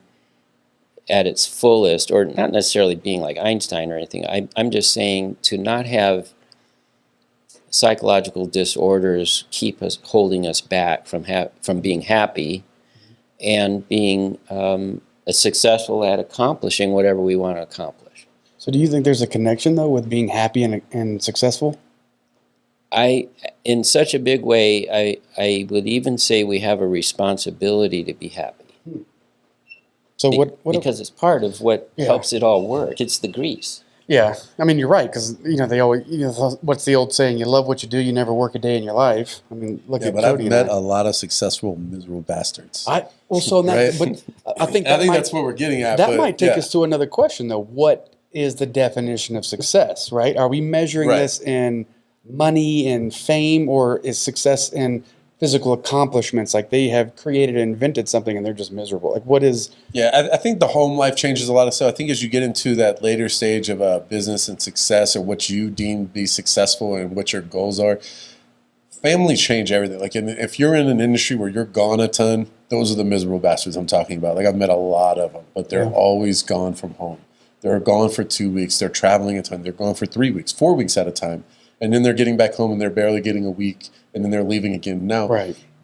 at its fullest, or not necessarily being like Einstein or anything, I'm just saying to not have psychological disorders holding us back from being happy and being successful at accomplishing whatever we want to accomplish. So do you think there's a connection, though, with being happy and successful? In such a big way, I would even say we have a responsibility to be happy. So because it's part of what helps it all work. It's the grease. Yeah, I mean, you're right, because they always, what's the old saying? You love what you do, you never work a day in your life. I mean, look at but Cody. I've met a lot of successful, miserable bastards. But I think that's what we're getting at. That might take us to another question, though. What is the definition of success? Right? Are we measuring this in money and fame, or is success in physical accomplishments? Like they have created and invented something and they're just miserable. Like what is? Yeah, I think the home life changes a lot of stuff. I think as you get into that later stage of business and success, or what you deem to be successful and what your goals are, families change everything. Like if you're in an industry where you're gone a ton, those are the miserable bastards I'm talking about. Like I've met a lot of them, but they're always gone from home. They're gone for 2 weeks. They're traveling a ton. They're gone for 3 weeks, 4 weeks at a time. And then they're getting back home and they're barely getting a week, and then they're leaving again. Now,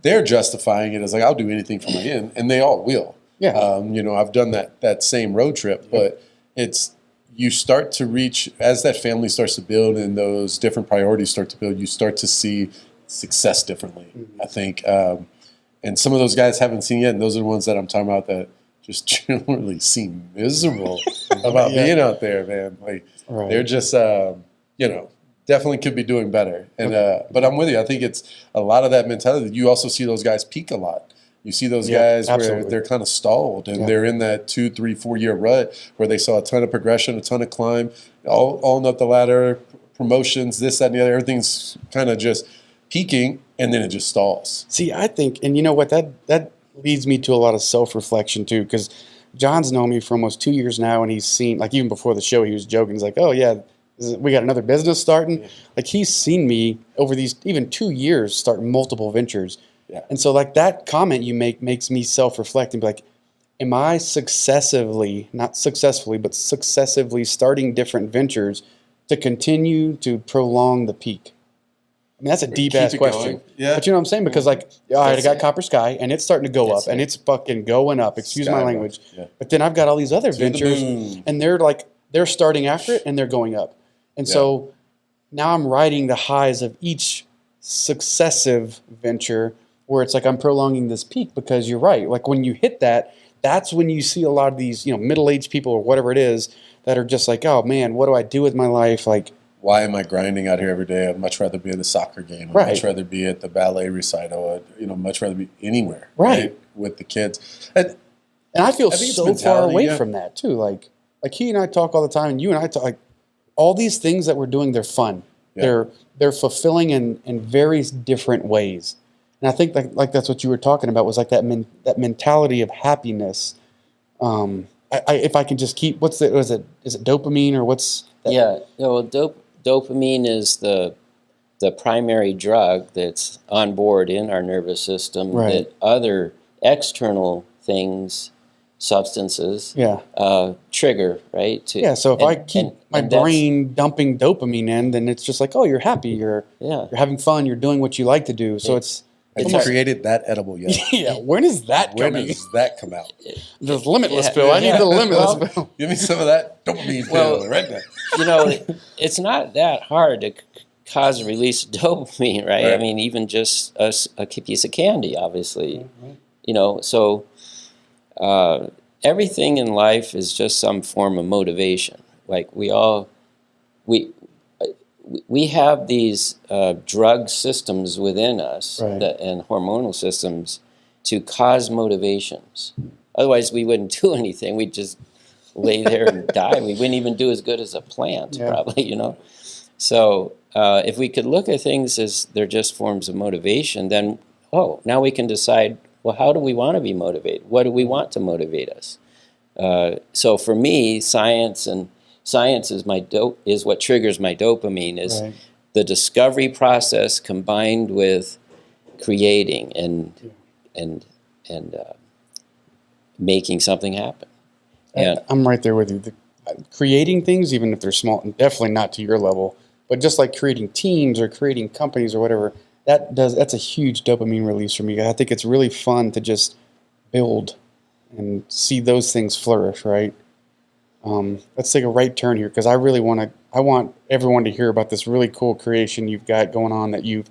they're justifying it as like, I'll do anything for my inn, and they all will. Yeah. I've done that same road trip, but you start to reach, as that family starts to build and those different priorities start to build, you start to see success differently, I think. And some of those guys haven't seen yet, and those are the ones that I'm talking about that just generally seem miserable about being out there, man. Like they're just, definitely could be doing better. And but I'm with you. I think it's a lot of that mentality. You also see those guys peak a lot. You see those guys where they're kind of stalled and they're in that 2, 3, 4 year rut where they saw a ton of progression, a ton of climb, all up the ladder, promotions, this, that, and the other. Everything's kind of just peaking, and then it just stalls. See, I think, and you know what, that leads me to a lot of self-reflection too, because John's known me for almost 2 years now, and he's seen, like even before the show, he was joking. He's like, oh yeah, we got another business starting. Yeah. Like he's seen me over these even 2 years start multiple ventures. Yeah. And so like that comment you make makes me self-reflect and be like, am I not successfully, but successively starting different ventures to continue to prolong the peak? I mean, that's a deep ass question. Yeah. But you know what I'm saying? Because like, all right, I got Copper Sky and it's starting to go up and it's fucking going up. Excuse my language. Yeah. But then I've got all these other ventures and they're starting after it and they're going up. And so now I'm riding the highs of each successive venture where it's like I'm prolonging this peak, because you're right. Like when you hit that, that's when you see a lot of these, middle-aged people or whatever it is that are just like, oh man, what do I do with my life? Like why am I grinding out here every day? I'd much rather be at a soccer game. I'd Right. much rather be at the ballet recital. I'd, much rather be anywhere. Right. With the kids. And And I feel I think it's so far mentality, away yeah. from that too. Like he and I talk all the time, and you and I talk. Like all these things that we're doing, they're fun. Yeah. They're fulfilling in various different ways. And I think like that's what you were talking about was like that mentality of happiness. If I can just keep is it dopamine or what's that? Yeah, dopamine is the primary drug that's on board in our nervous system Right. that other external things, substances, trigger, right? So if I keep my brain dumping dopamine in, then it's just like, oh, you're happy, you're having fun, you're doing what you like to do. So Have you created that edible yet? yeah. When is that When coming? does that come out? The limitless pill. I need the limitless pill. Give me some of that dopamine pill right now. It's not that hard to cause a release of dopamine, right? I Right. mean, even just a piece of candy, obviously. So everything in life is just some form of motivation. Like we have these drug systems within us Right. and hormonal systems to cause motivations. Otherwise, we wouldn't do anything. We'd just lay there and die. We wouldn't even do as good as a plant, probably, So if we could look at things as they're just forms of motivation, then, now we can decide, well, how do we want to be motivated? What do we want to motivate us? So for me, science is what triggers my dopamine, is Right. the discovery process combined with creating and making something happen. And I'm right there with you. Creating things, even if they're small, and definitely not to your level, but just like creating teams or creating companies or whatever, that's a huge dopamine release for me. I think it's really fun to just build and see those things flourish, right? Let's take a right turn here because I want everyone to hear about this really cool creation you've got going on that you've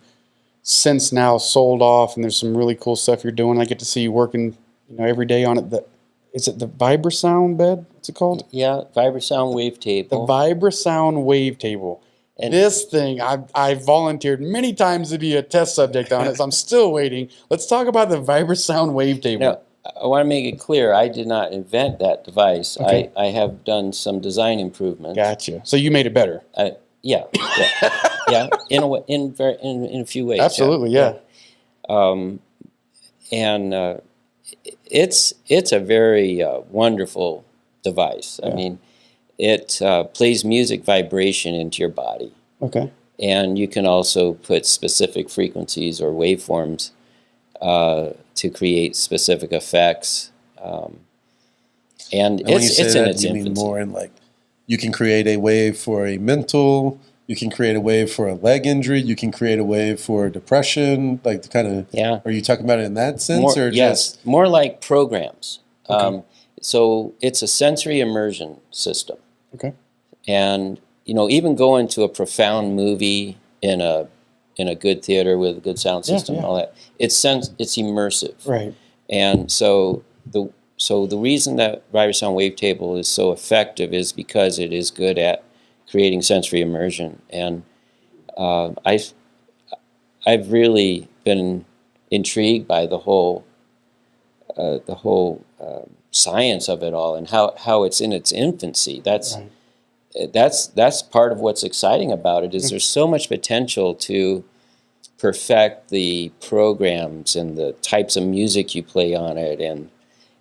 since now sold off, and there's some really cool stuff you're doing. I get to see you working, every day on it. Is it the Vibrasound bed? What's it called? yeah, Vibrasound wave The table. Vibrasound wave table. And- This thing, I volunteered many times to be a test subject on it, so I'm still waiting. Let's talk about the Vibrasound wave table. Now, I want to make it clear, I did not invent that device. Okay. I have done some design improvements. Gotcha. So you made it better. Yeah, in a few ways. Absolutely, yeah. And it's a very wonderful device. I mean, it plays music vibration into your body, Okay. and you can also put specific frequencies or waveforms to create specific effects. And when you it's say in that, its you mean infancy. more in like you can create a wave for a mental, you can create a wave for a leg injury, you can create a wave for depression, like the kind of. Yeah. Are you talking about it in that sense, or just? More like programs. So it's a sensory immersion system. Okay. And even going to a profound movie in a good theater with a good sound system and all that, it's immersive. Right. And so the reason that Vibrasound Wavetable is so effective is because it is good at creating sensory immersion. And I've really been intrigued by the whole science of it all and how it's in its infancy. That's part of what's exciting about it, is there's so much potential to perfect the programs and the types of music you play on it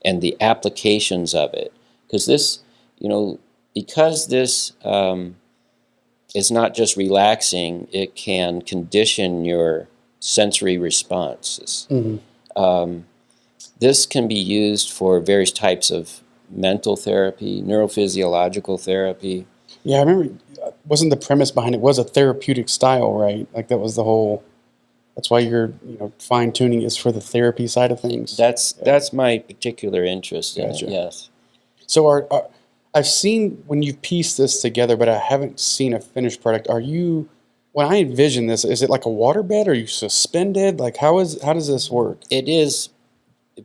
and the applications of it. Because this is not just relaxing, it can condition your sensory responses. Mm-hmm. This can be used for various types of mental therapy, neurophysiological therapy. Yeah, I remember. Wasn't the premise behind it was a therapeutic style, right? Like that was the whole. That's why you're fine tuning is for the therapy side of things. That's my particular interest in Gotcha. it. Yes. So I've seen when you've pieced this together, but I haven't seen a finished product. When I envision this, is it like a waterbed? Are you suspended? Like how does this work? It is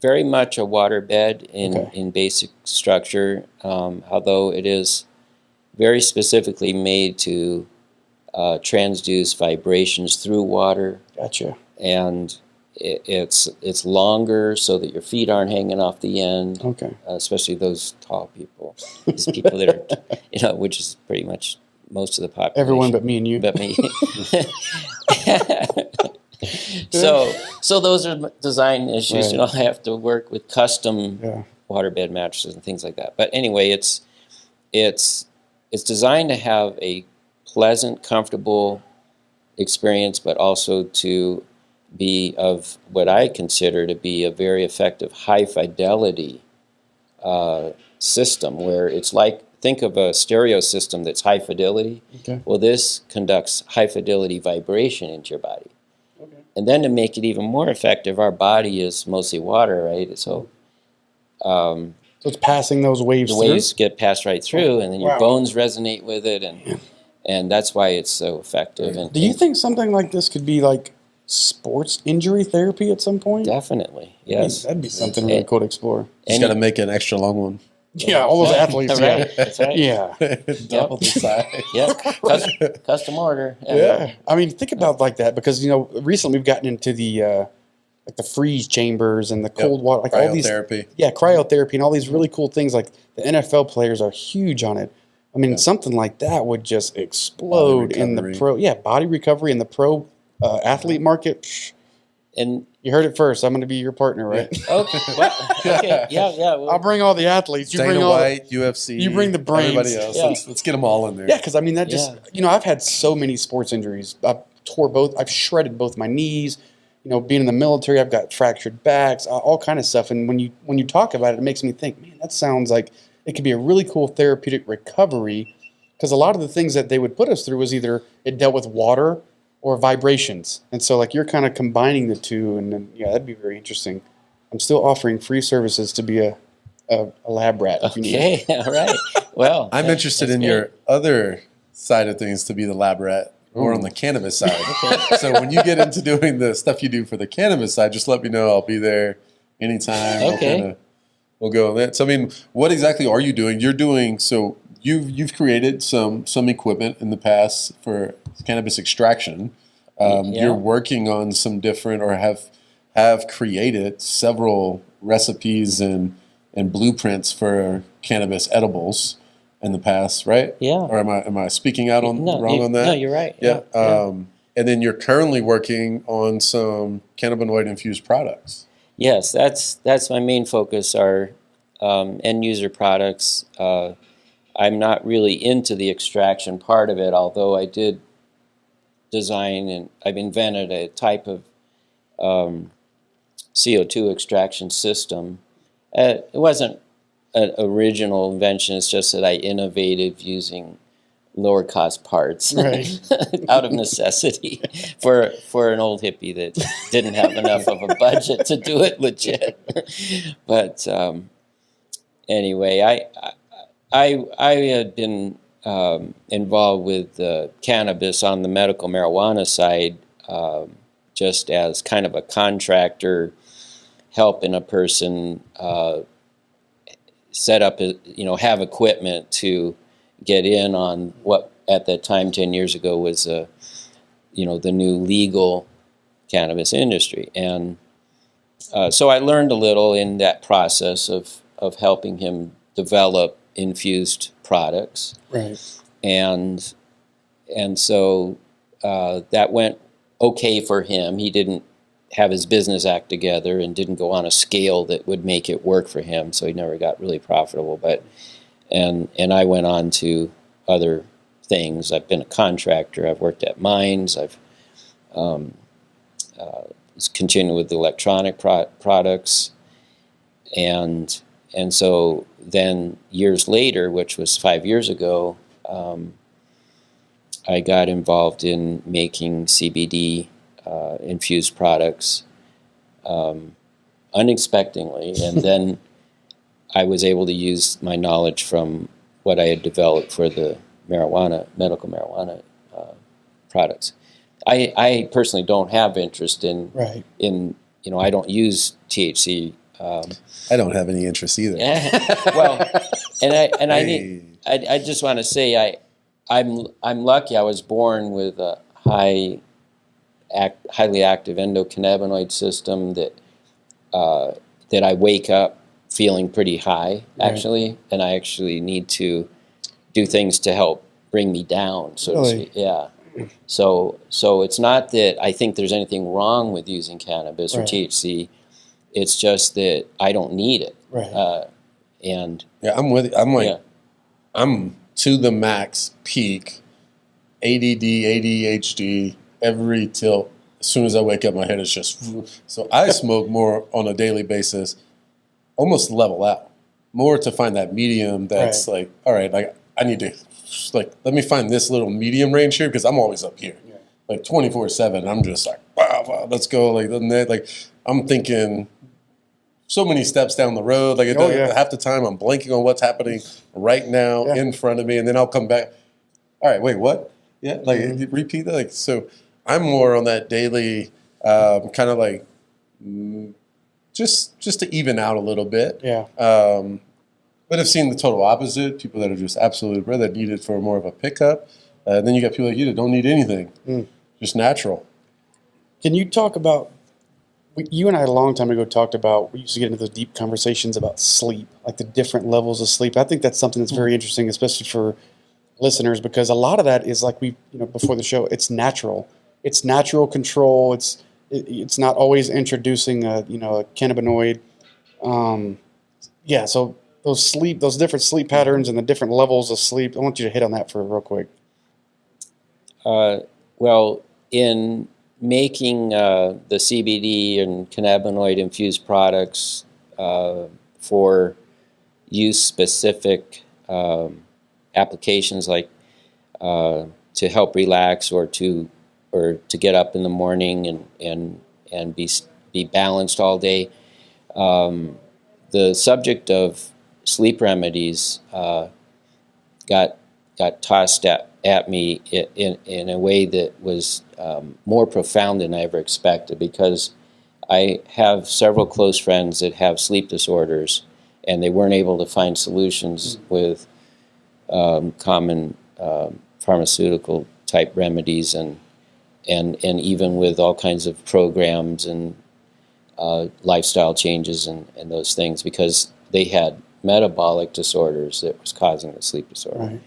very much a waterbed Okay. in basic structure, although it is very specifically made to transduce vibrations through water, Gotcha. and it's longer so that your feet aren't hanging off the end. Okay. Especially those tall people, these people that are, which is pretty much most of the population. Everyone but me and you. But me. So those are design issues. Right. I have to work with custom Yeah. waterbed mattresses and things like that. But anyway, it's designed to have a pleasant, comfortable experience, but also to be of what I consider to be a very effective high fidelity system, where it's like, think of a stereo system that's high fidelity. Okay. Well, this conducts high fidelity vibration into your body. Okay. And then to make it even more effective, our body is mostly water, right? So So it's passing those waves the through? waves get passed right through, and then your Wow. bones resonate with it, and that's why it's so effective. And Do you think something like this could be like sports injury therapy at some point? Definitely, yes. That'd be something really cool to explore. Just got to make an extra long one. Yeah, all those athletes. Yeah. Right, that's right. Yeah. Double the size. Yep. Custom order. Yeah. I mean, think about like that, because, recently we've gotten into the like the freeze chambers and the cold water, like all these Cryotherapy. Yeah, cryotherapy and all these really cool things. Like the NFL players are huge on it. I mean, something like that would just explode in the body recovery in the pro athlete market. And You heard it first. I'm going to be your partner, right? okay, yeah. Well, I'll bring all the athletes. You bring Dana all White, UFC. you bring the brains. Everybody else. Yeah. Let's get them all in there. Yeah, because I mean that just I've had so many sports injuries. I've shredded both my knees. Being in the military, I've got fractured backs, all kind of stuff. And when you talk about it, it makes me think, man, that sounds like it could be a really cool therapeutic recovery. Because a lot of the things that they would put us through was either it dealt with water or vibrations, and so like you're kind of combining the two, and then that'd be very interesting. I'm still offering free services to be a lab rat if you need. okay, all right. Well, I'm interested in your other side of things to be the lab rat, or on the cannabis side. So when you get into doing the stuff you do for the cannabis side, just let me know. I'll be there anytime. Okay. We'll go on that. So I mean, what exactly are you doing? You're doing so. You've created some equipment in the past for cannabis extraction. You're working on some different, or have created several recipes and blueprints for cannabis edibles in the past, right? Yeah. Or am I speaking out on wrong on that? No, you're right. Yeah. And then you're currently working on some cannabinoid infused products. Yes, that's my main focus. Are end user products. I'm not really into the extraction part of it, although I did design and I've invented a type of CO2 extraction system. It wasn't an original invention. It's just that I innovated using lower cost parts out of necessity for an old hippie that didn't have enough of a budget to do it legit. But anyway, I had been involved with cannabis on the medical marijuana side, just as kind of a contractor, helping a person set up, have equipment to get in on what at that time 10 years ago was the new legal cannabis industry. And so I learned a little in that process of helping him develop infused products. Right. And so that went okay for him. He didn't have his business act together and didn't go on a scale that would make it work for him, so he never got really profitable. But and I went on to other things. I've been a contractor. I've worked at mines. I've continued with the electronic products, and so then years later, which was 5 years ago, I got involved in making CBD infused products unexpectedly, and then I was able to use my knowledge from what I had developed for the medical marijuana products. I personally don't have interest in I don't use THC. I don't have any interest either. Well, and I just want to say I'm lucky. I was born with a highly active endocannabinoid system that I wake up feeling pretty high, actually, and I actually need to do things to help bring me down, so to speak. Yeah. So it's not that I think there's anything wrong with using cannabis or THC. It's just that I don't need it. And I'm with you. I'm like, I'm to the max peak, ADD, ADHD, every till as soon as I wake up, my head is just. So I smoke more on a daily basis, almost level out, more to find that medium that's like, all right, like I need to, like, let me find this little medium range here because I'm always up here, like 24/7. I'm just like, wow, let's go, like I'm thinking so many steps down the road. Like half the time I'm blanking on what's happening right now in front of me, and then I'll come back. All right, wait, what? Yeah, like repeat that. Like, so I'm more on that daily kind of like just to even out a little bit. But I've seen the total opposite. People that are just absolutely bred that need it for more of a pickup. And then you got people like you that don't need anything, just natural. Can you talk about? You and I a long time ago talked about, we used to get into those deep conversations about sleep, like the different levels of sleep. I think that's something that's very interesting, especially for listeners, because a lot of that is like before the show, it's natural. It's natural control. It's not always introducing a cannabinoid. So those different sleep patterns and the different levels of sleep. I want you to hit on that for real quick. Well, in making the CBD and cannabinoid infused products for use specific applications, like to help relax or to get up in the morning and be balanced all day. The subject of sleep remedies got tossed at me in a way that was more profound than I ever expected, because I have several close friends that have sleep disorders, and they weren't able to find solutions with common pharmaceutical type remedies and even with all kinds of programs and lifestyle changes and those things, because they had metabolic disorders that was causing the sleep disorder. Right.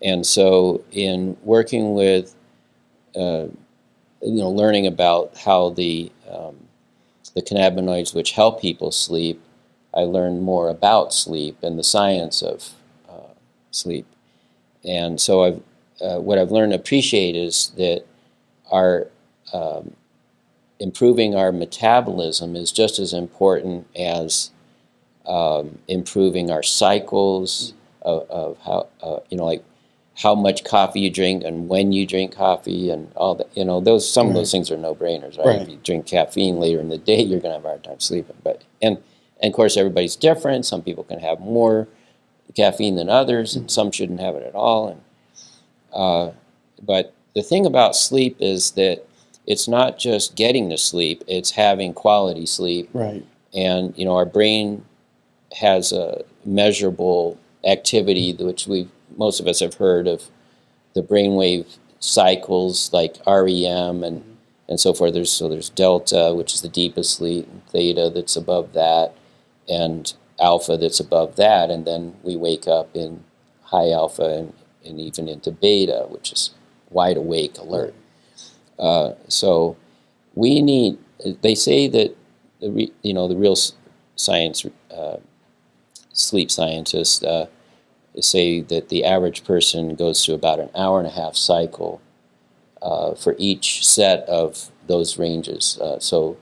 And so in working with, learning about how the cannabinoids which help people sleep, I learned more about sleep and the science of sleep. And so what I've learned to appreciate is that our improving our metabolism is just as important as improving our cycles of how like how much coffee you drink and when you drink coffee and all that. Some of those things are no-brainers, right? If you drink caffeine later in the day, you're going to have a hard time sleeping. But and of course, everybody's different. Some people can have more caffeine than others, and some shouldn't have it at all. And but the thing about sleep is that it's not just getting to sleep; it's having quality sleep. Right. And our brain has a measurable activity, which most of us have heard of, the brainwave cycles like REM and so forth. There's delta, which is the deepest sleep, and theta that's above that, and alpha that's above that, and then we wake up in high alpha and even into beta, which is wide awake, alert. So we need. They say that the real science, sleep scientists say that the average person goes through about an hour and a half cycle for each set of those ranges. So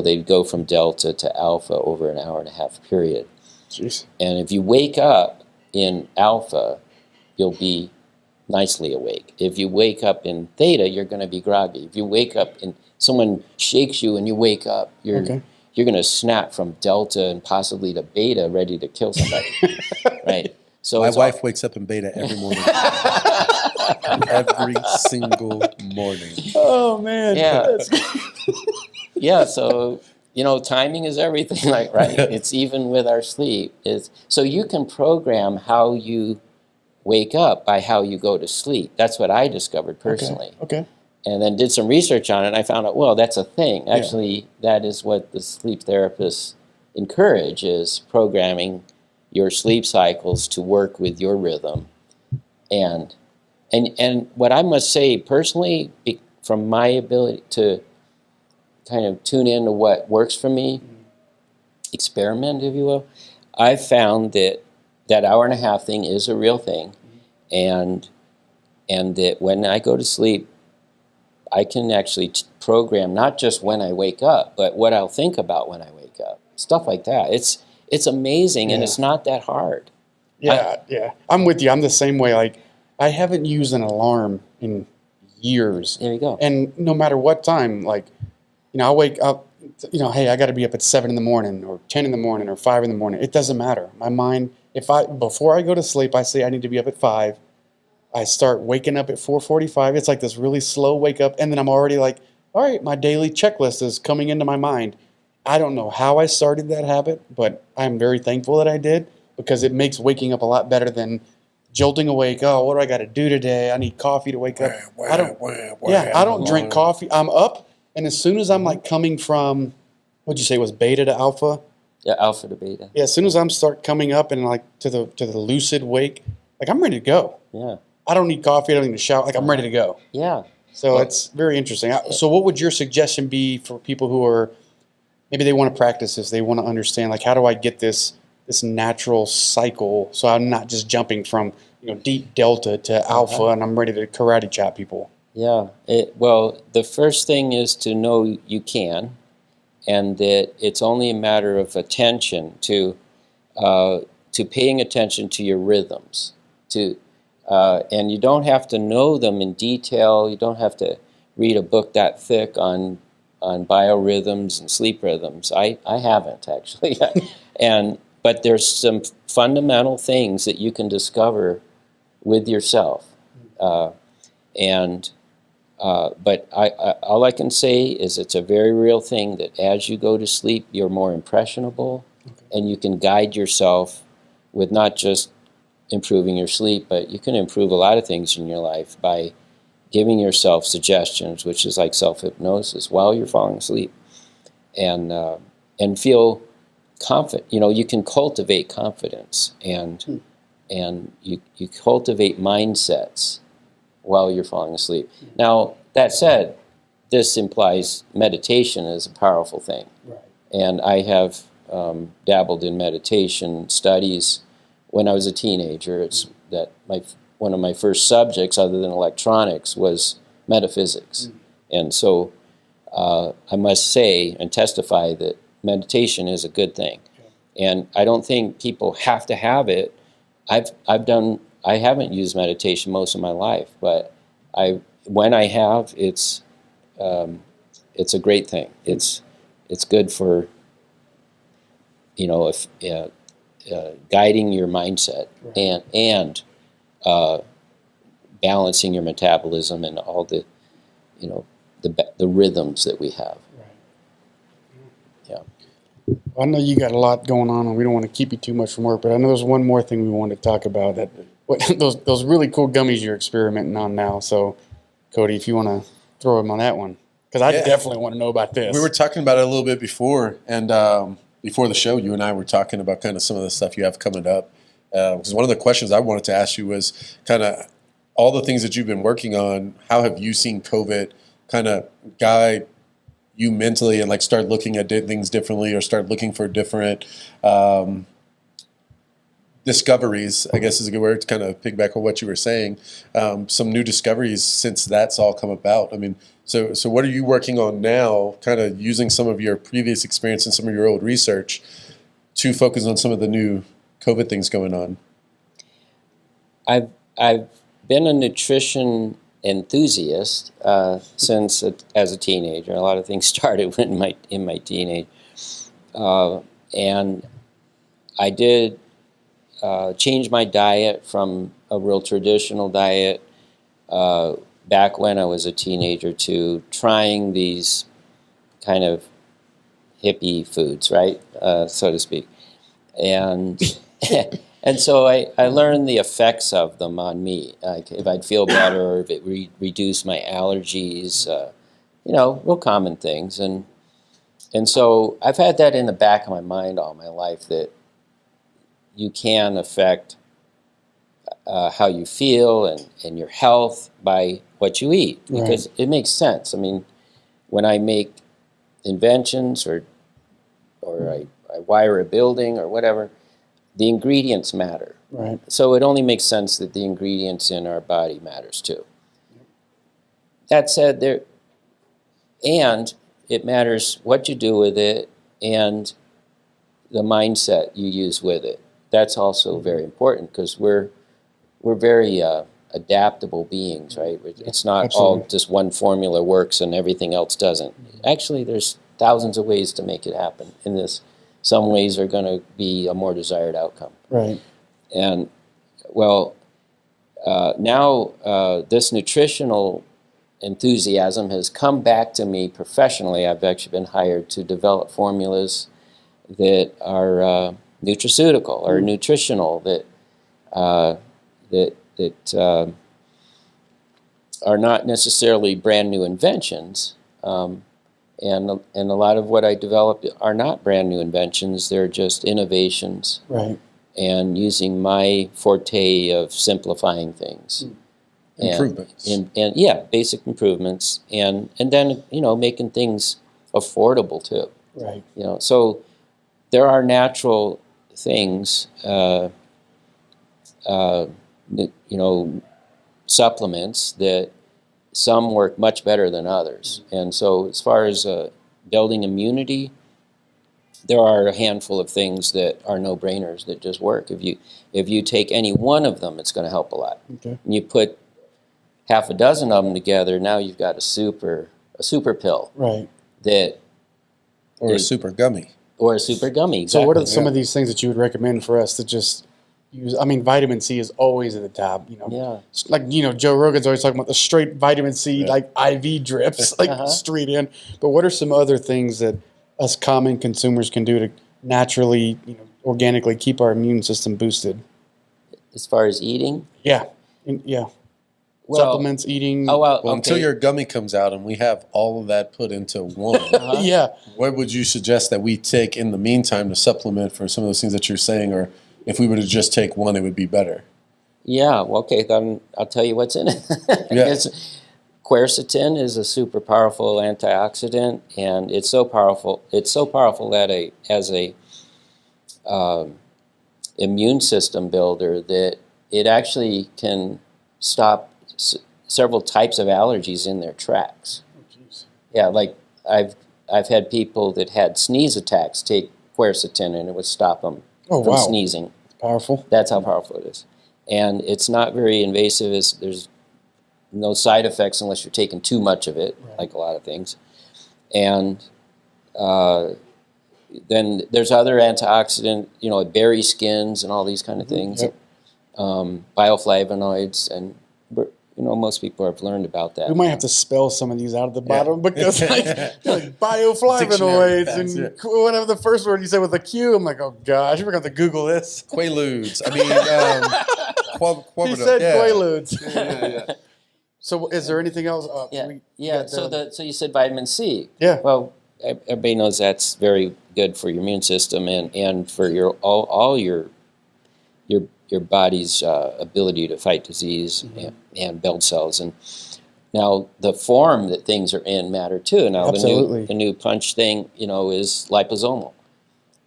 they go from delta to alpha over an hour and a half period. Jeez. And if you wake up in alpha, you'll be nicely awake. If you wake up in theta, you're going to be groggy. If you wake up and someone shakes you and you wake up, you're going to snap from delta and possibly to beta, ready to kill somebody. Right? So my wife wakes up in beta every morning. Every single morning. Oh man. Yeah. Yeah, so timing is everything, right? It's even with our sleep. So you can program how you wake up by how you go to sleep. That's what I discovered personally. Okay. And then did some research on it, and I found out, well, that's a thing. Actually, that is what the sleep therapists encourage, is programming your sleep cycles to work with your rhythm. And what I must say personally, from my ability to kind of tune into what works for me, experiment, if you will, I've found that hour and a half thing is a real thing, and that when I go to sleep, I can actually program not just when I wake up, but what I'll think about when I wake up. Stuff like that. It's amazing, and it's not that hard. Yeah. I'm with you. I'm the same way. Like, I haven't used an alarm in years. There you go. And no matter what time, like, I'll wake up, hey, I got to be up at 7 in the morning or 10 in the morning or 5 in the morning. It doesn't matter. My mind, before I go to sleep, I say I need to be up at 5. I start waking up at 4:45. It's like this really slow wake up. And then I'm already like, all right, my daily checklist is coming into my mind. I don't know how I started that habit, but I'm very thankful that I did, because it makes waking up a lot better than jolting awake. Oh, what do I got to do today? I need coffee to wake up. I don't drink coffee. I'm up, and as soon as I'm like coming from, what'd you say was beta to alpha? Yeah, alpha to beta. Yeah, as soon as I'm start coming up and like to the lucid wake, like I'm ready to go. Yeah. I don't need coffee. I don't need to shower. Like I'm ready to go. Yeah. So it's very interesting. So what would your suggestion be for people who are, maybe they want to practice this, they want to understand, like, how do I get this natural cycle so I'm not just jumping from, deep delta to alpha and I'm ready to karate chop people? Yeah. Well, the first thing is to know you can, and that it's only a matter of attention to paying attention to your rhythms. And you don't have to know them in detail. You don't have to read a book that thick on biorhythms and sleep rhythms. I haven't, actually. But there's some fundamental things that you can discover with yourself. But all I can say is it's a very real thing that as you go to sleep, you're more impressionable, and you can guide yourself with not just improving your sleep, but you can improve a lot of things in your life by giving yourself suggestions, which is like self-hypnosis while you're falling asleep, and feel confident. You can cultivate confidence, and you cultivate mindsets while you're falling asleep. Now, that said, this implies meditation is a powerful thing. Right. And I have dabbled in meditation studies when I was a teenager. It's that one of my first subjects, other than electronics, was metaphysics. And so I must say and testify that meditation is a good thing. And I don't think people have to have it. I haven't used meditation most of my life, but when I have, it's a great thing. It's good for guiding your mindset, right, and balancing your metabolism and all the rhythms that we have. Right. Yeah. I know you got a lot going on, and we don't want to keep you too much from work, but I know there's one more thing we wanted to talk about, those really cool gummies you're experimenting on now. So, Cody, if you want to throw him on that one, because I definitely want to know about this. We were talking about it a little bit before, and before the show, you and I were talking about kind of some of the stuff you have coming up. Because one of the questions I wanted to ask you was kind of all the things that you've been working on. How have you seen COVID kind of guide you mentally and like start looking at things differently, or start looking for different discoveries, I guess is a good word to kind of piggyback on what you were saying. Some new discoveries since that's all come about. I mean, so what are you working on now, kind of using some of your previous experience and some of your old research to focus on some of the new COVID things going on? I've been a nutrition enthusiast since as a teenager. A lot of things started in my teenage, and I did change my diet from a real traditional diet back when I was a teenager to trying these kind of hippie foods, right, so to speak, and And so I learned the effects of them on me, like if I'd feel better or if it reduced my allergies, real common things. And so I've had that in the back of my mind all my life, that you can affect how you feel and your health by what you eat, because it makes sense. I mean, when I make inventions or I wire a building or whatever, the ingredients matter. Right. So it only makes sense that the ingredients in our body matters too. That said, it matters what you do with it and the mindset you use with it. That's also very important, because we're very adaptable beings, right? It's not all just one formula works and everything else doesn't. Actually, there's thousands of ways to make it happen. In this, some ways are going to be a more desired outcome. Right. And now this nutritional enthusiasm has come back to me professionally. I've actually been hired to develop formulas that are nutraceutical or nutritional, that are not necessarily brand new inventions. And a lot of what I developed are not brand new inventions. They're just innovations. Right. And using my forte of simplifying things. Improvements. And basic improvements. And then, making things affordable too. Right. So there are natural things, supplements that some work much better than others. And so as far as building immunity, there are a handful of things that are no-brainers that just work. If you take any one of them, it's going to help a lot. Okay. And you put half a dozen of them together, now you've got a super pill. Right. Or a super gummy. Or a super gummy. Exactly. So what are some of these things that you would recommend for us to just use? I mean, vitamin C is always at the top, Yeah. Like, Joe Rogan's always talking about the straight vitamin C, like IV drips, like straight in. But what are some other things that us common consumers can do to naturally, organically keep our immune system boosted? As far as eating? Yeah. Well, Supplements, eating. Oh, well, Well, until your gummy comes out and we have all of that put into one, Yeah. what would you suggest that we take in the meantime to supplement for some of those things that you're saying? Or if we were to just take one, it would be better? Yeah, well, okay, then I'll tell you what's in it. Yeah. Quercetin is a super powerful antioxidant, and it's so powerful that as a immune system builder, that it actually can stop several types of allergies in their tracks. Oh, geez. Yeah, like I've had people that had sneeze attacks take quercetin, and it would stop them from sneezing. Powerful. That's how powerful it is. And it's not very invasive. There's no side effects unless you're taking too much of it, like a lot of things. And then there's other antioxidant, berry skins and all these kind of things, bioflavonoids, and most people have learned about that. We might have to spell some of these out at the bottom because like bioflavonoids and whatever the first word you said with a Q, I'm like, oh gosh, we're going to have to Google this. Quaaludes. I mean, he said Quaaludes. Yeah. So is there anything else? So you said vitamin C. Yeah. Well, everybody knows that's very good for your immune system and for all your body's ability to fight disease and build cells. And now the form that things are in matter too. Now the new punch thing, is liposomal.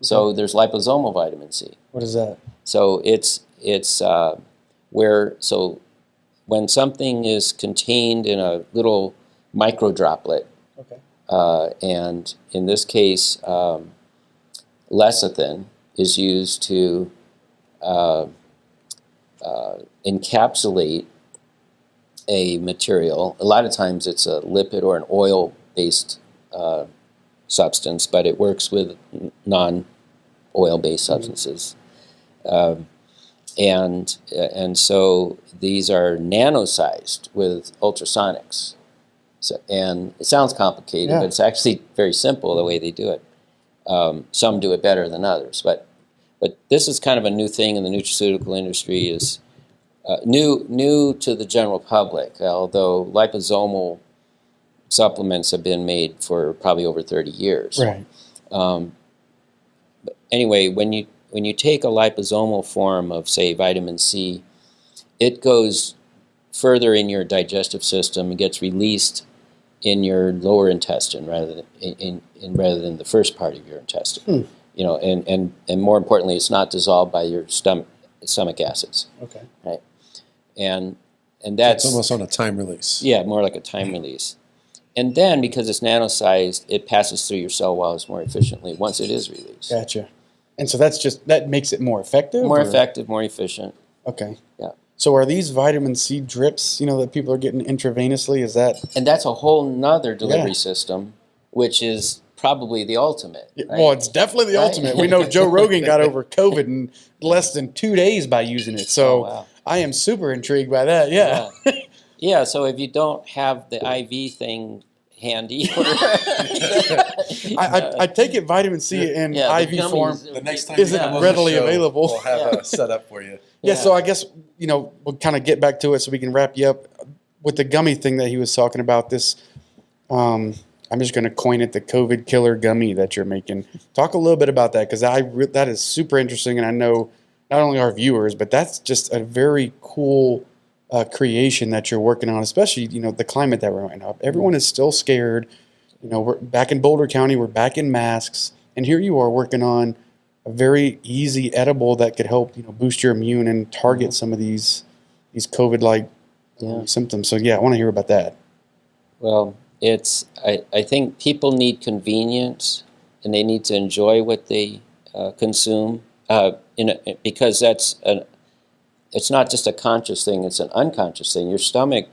So there's liposomal vitamin C. What is that? So it's when something is contained in a little micro droplet, and in this case, lecithin is used to encapsulate a material. A lot of times it's a lipid or an oil-based substance, but it works with non-oil-based substances. And so these are nano-sized with ultrasonics. So, and it sounds complicated, but it's actually very simple the way they do it. Some do it better than others, but But this is kind of a new thing in the nutraceutical industry, is new to the general public, although liposomal supplements have been made for probably over 30 years. Right. But anyway, when you take a liposomal form of, say, vitamin C, it goes further in your digestive system and gets released in your lower intestine rather than rather than the first part of your intestine. You know, and more importantly, it's not dissolved by your stomach acids. Okay. Right. And that's It's almost on a time release. Yeah, more like a time release. And then, because it's nano-sized, it passes through your cell walls more efficiently once it is released. Gotcha. And so that makes it more effective? More effective, more efficient. Okay. Yeah. So are these vitamin C drips, that people are getting intravenously? Is that? And that's a whole nother delivery Yeah. system, which is probably the ultimate. Right? Well, it's definitely the Right? ultimate. We know Joe Rogan got over COVID in less than 2 days by using it. So Oh, wow. I am super intrigued by that. Yeah. Yeah, so if you don't have the IV thing handy, I take it vitamin C in the IV gummies form. The next time Isn't you come on readily the show, available. we'll have a setup for you. Yeah, so I guess, we'll kind of get back to it so we can wrap you up. With the gummy thing that he was talking about, this, I'm just going to coin it the COVID killer gummy that you're making. Talk a little bit about that, because that is super interesting, and I know not only our viewers, but that's just a very cool creation that you're working on, especially, the climate that we're in right now. Everyone is still scared. We're back in Boulder County, we're back in masks, and here you are working on a very easy edible that could help, boost your immune and target some of these COVID-like symptoms. So yeah, I want to hear about that. Well, I think people need convenience, and they need to enjoy what they consume, because it's not just a conscious thing, it's an unconscious thing. Your stomach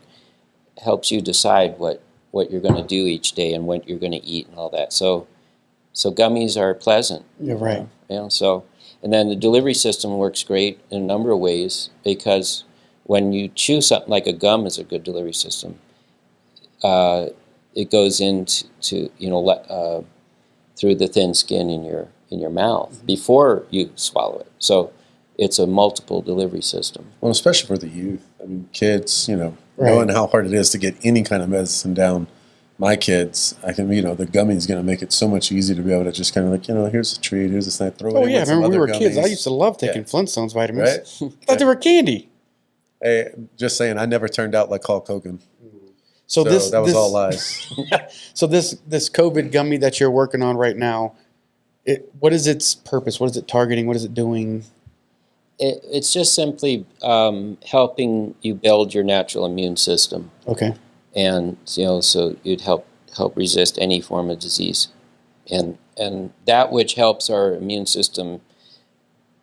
helps you decide what you're going to do each day and what you're going to eat and all that. So gummies are pleasant. You're right. And then the delivery system works great in a number of ways, because when you chew something like a gum is a good delivery system, it goes into through the thin skin in your mouth before you swallow it. So it's a multiple delivery system. Well, especially for the youth. I mean, kids, knowing how hard it is to get any kind of medicine down my kids, the gummy is going to make it so much easier to be able to just kind of here's a treat, here's a snack, throw it in. Oh, yeah. with some Remember, we other were kids. I gummies. used to love taking Flintstones vitamins. Right? I thought they were candy. Hey, just saying, I never turned out like Hulk Hogan. So That was all lies. So this COVID gummy that you're working on right now, what is its purpose? What is it targeting? What is it doing? It's just simply helping you build your natural immune system. Okay. And so you'd help resist any form of disease, and that which helps our immune system,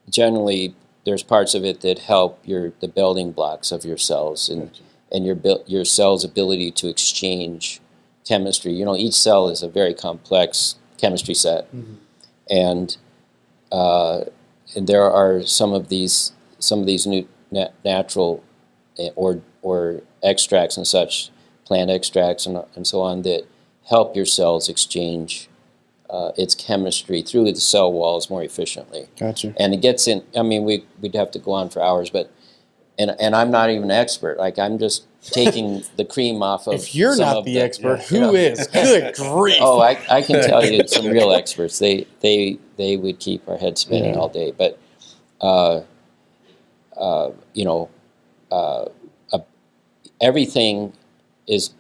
generally there's parts of it that help the building blocks of your cells and your cell's ability to exchange chemistry. Each cell is a very complex chemistry set, and there are some of these new natural or extracts and such, plant extracts and so on, that help your cells exchange its chemistry through the cell walls more efficiently. Gotcha. And it gets in. I mean, we'd have to go on for hours, but and I'm not even an expert. Like, I'm just taking the cream off of. If you're some not of the expert, who is? Good grief! Oh, I can tell you some real experts. They would keep our heads spinning all day. But everything is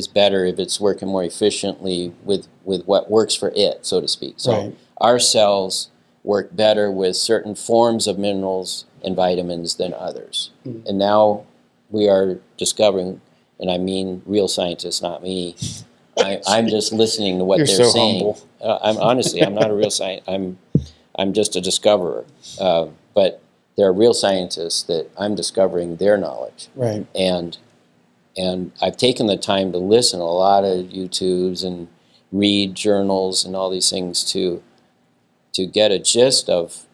better if it's working more efficiently with what works for it, so to speak. So our cells work better with certain forms of minerals and vitamins than others. And now we are discovering, and I mean real scientists, not me. I'm just listening to what You're they're so saying. humble. I'm not a real scientist. I'm just a discoverer. But there are real scientists that I'm discovering their knowledge. Right. And I've taken the time to listen to a lot of YouTubes and read journals and all these things to get a gist of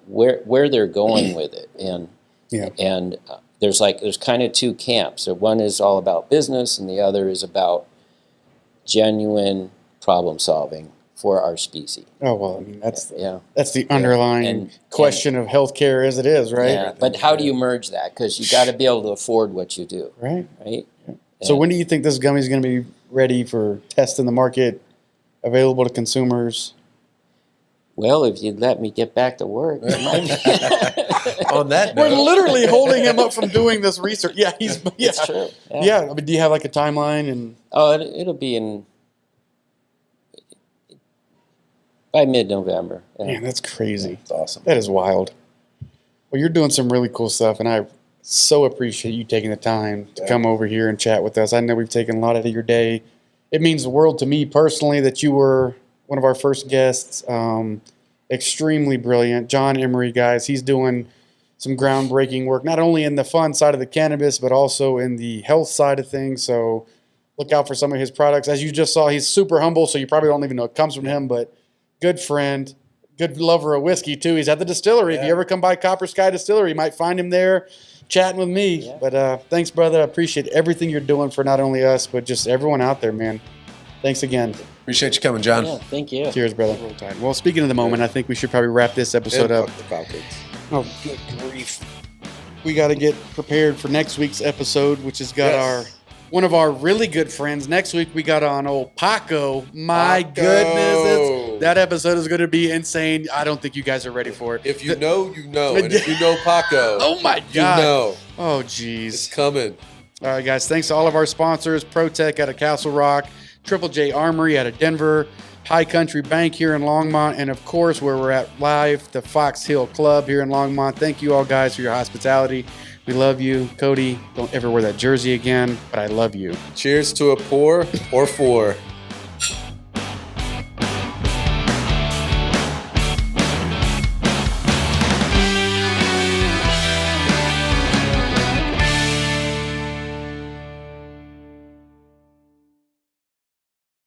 where they're going with it. And there's kind of two camps. So one is all about business, and the other is about genuine problem solving for our species. Oh, well, I mean, that's Yeah. the underlying And- question of healthcare as it is, right? Yeah. But how do you merge that? Because you got to be able to afford what you do, Right. right? So And- when do you think this gummy is going to be ready for test in the market, available to consumers? Well, if you'd let me get back to work, it might be. On that We're note, literally holding him up from doing this research. Yeah, he's yeah. It's true. Yeah. I mean, do you have like a timeline and? Oh, it'll be by mid-November. Yeah. Man, that's crazy. it's awesome. That is wild. Well, you're doing some really cool stuff, and I so appreciate you taking the time to come over here and chat with us. I know we've taken a lot out of your day. It means the world to me personally that you were one of our first guests. Extremely brilliant. John Emery, guys, he's doing some groundbreaking work, not only in the fun side of the cannabis, but also in the health side of things. So look out for some of his products. As you just saw, he's super humble, so you probably don't even know it comes from him, but good friend, good lover of whiskey, too. He's at the distillery. If you ever come by Copper Sky Distillery, you might find him there chatting with me. Yeah. But thanks, brother. I appreciate everything you're doing for not only us, but just everyone out there, man. Thanks again. Appreciate you coming, John. Yeah, thank you. Cheers, brother. Well, speaking of the moment, I think we should probably wrap this episode And up. fuck the Falcons. Oh, good grief. We got to get prepared for next week's episode, which has got Yes. one of our really good friends. Next week, we got on old Paco. My Paco. goodness. That episode is going to be insane. I don't think you guys are ready for it. If you know, you know. And if you know Paco, Oh, my you God. know. Oh, It's jeez. coming. All right, guys. Thanks to all of our sponsors. ProTech out of Castle Rock, Triple J Armory out of Denver, High Country Bank here in Longmont, and of course, where we're at live, the Fox Hill Club here in Longmont. Thank you all, guys, for your hospitality. We love you. Cody, don't ever wear that jersey again, but I love you. Cheers to a pour or four.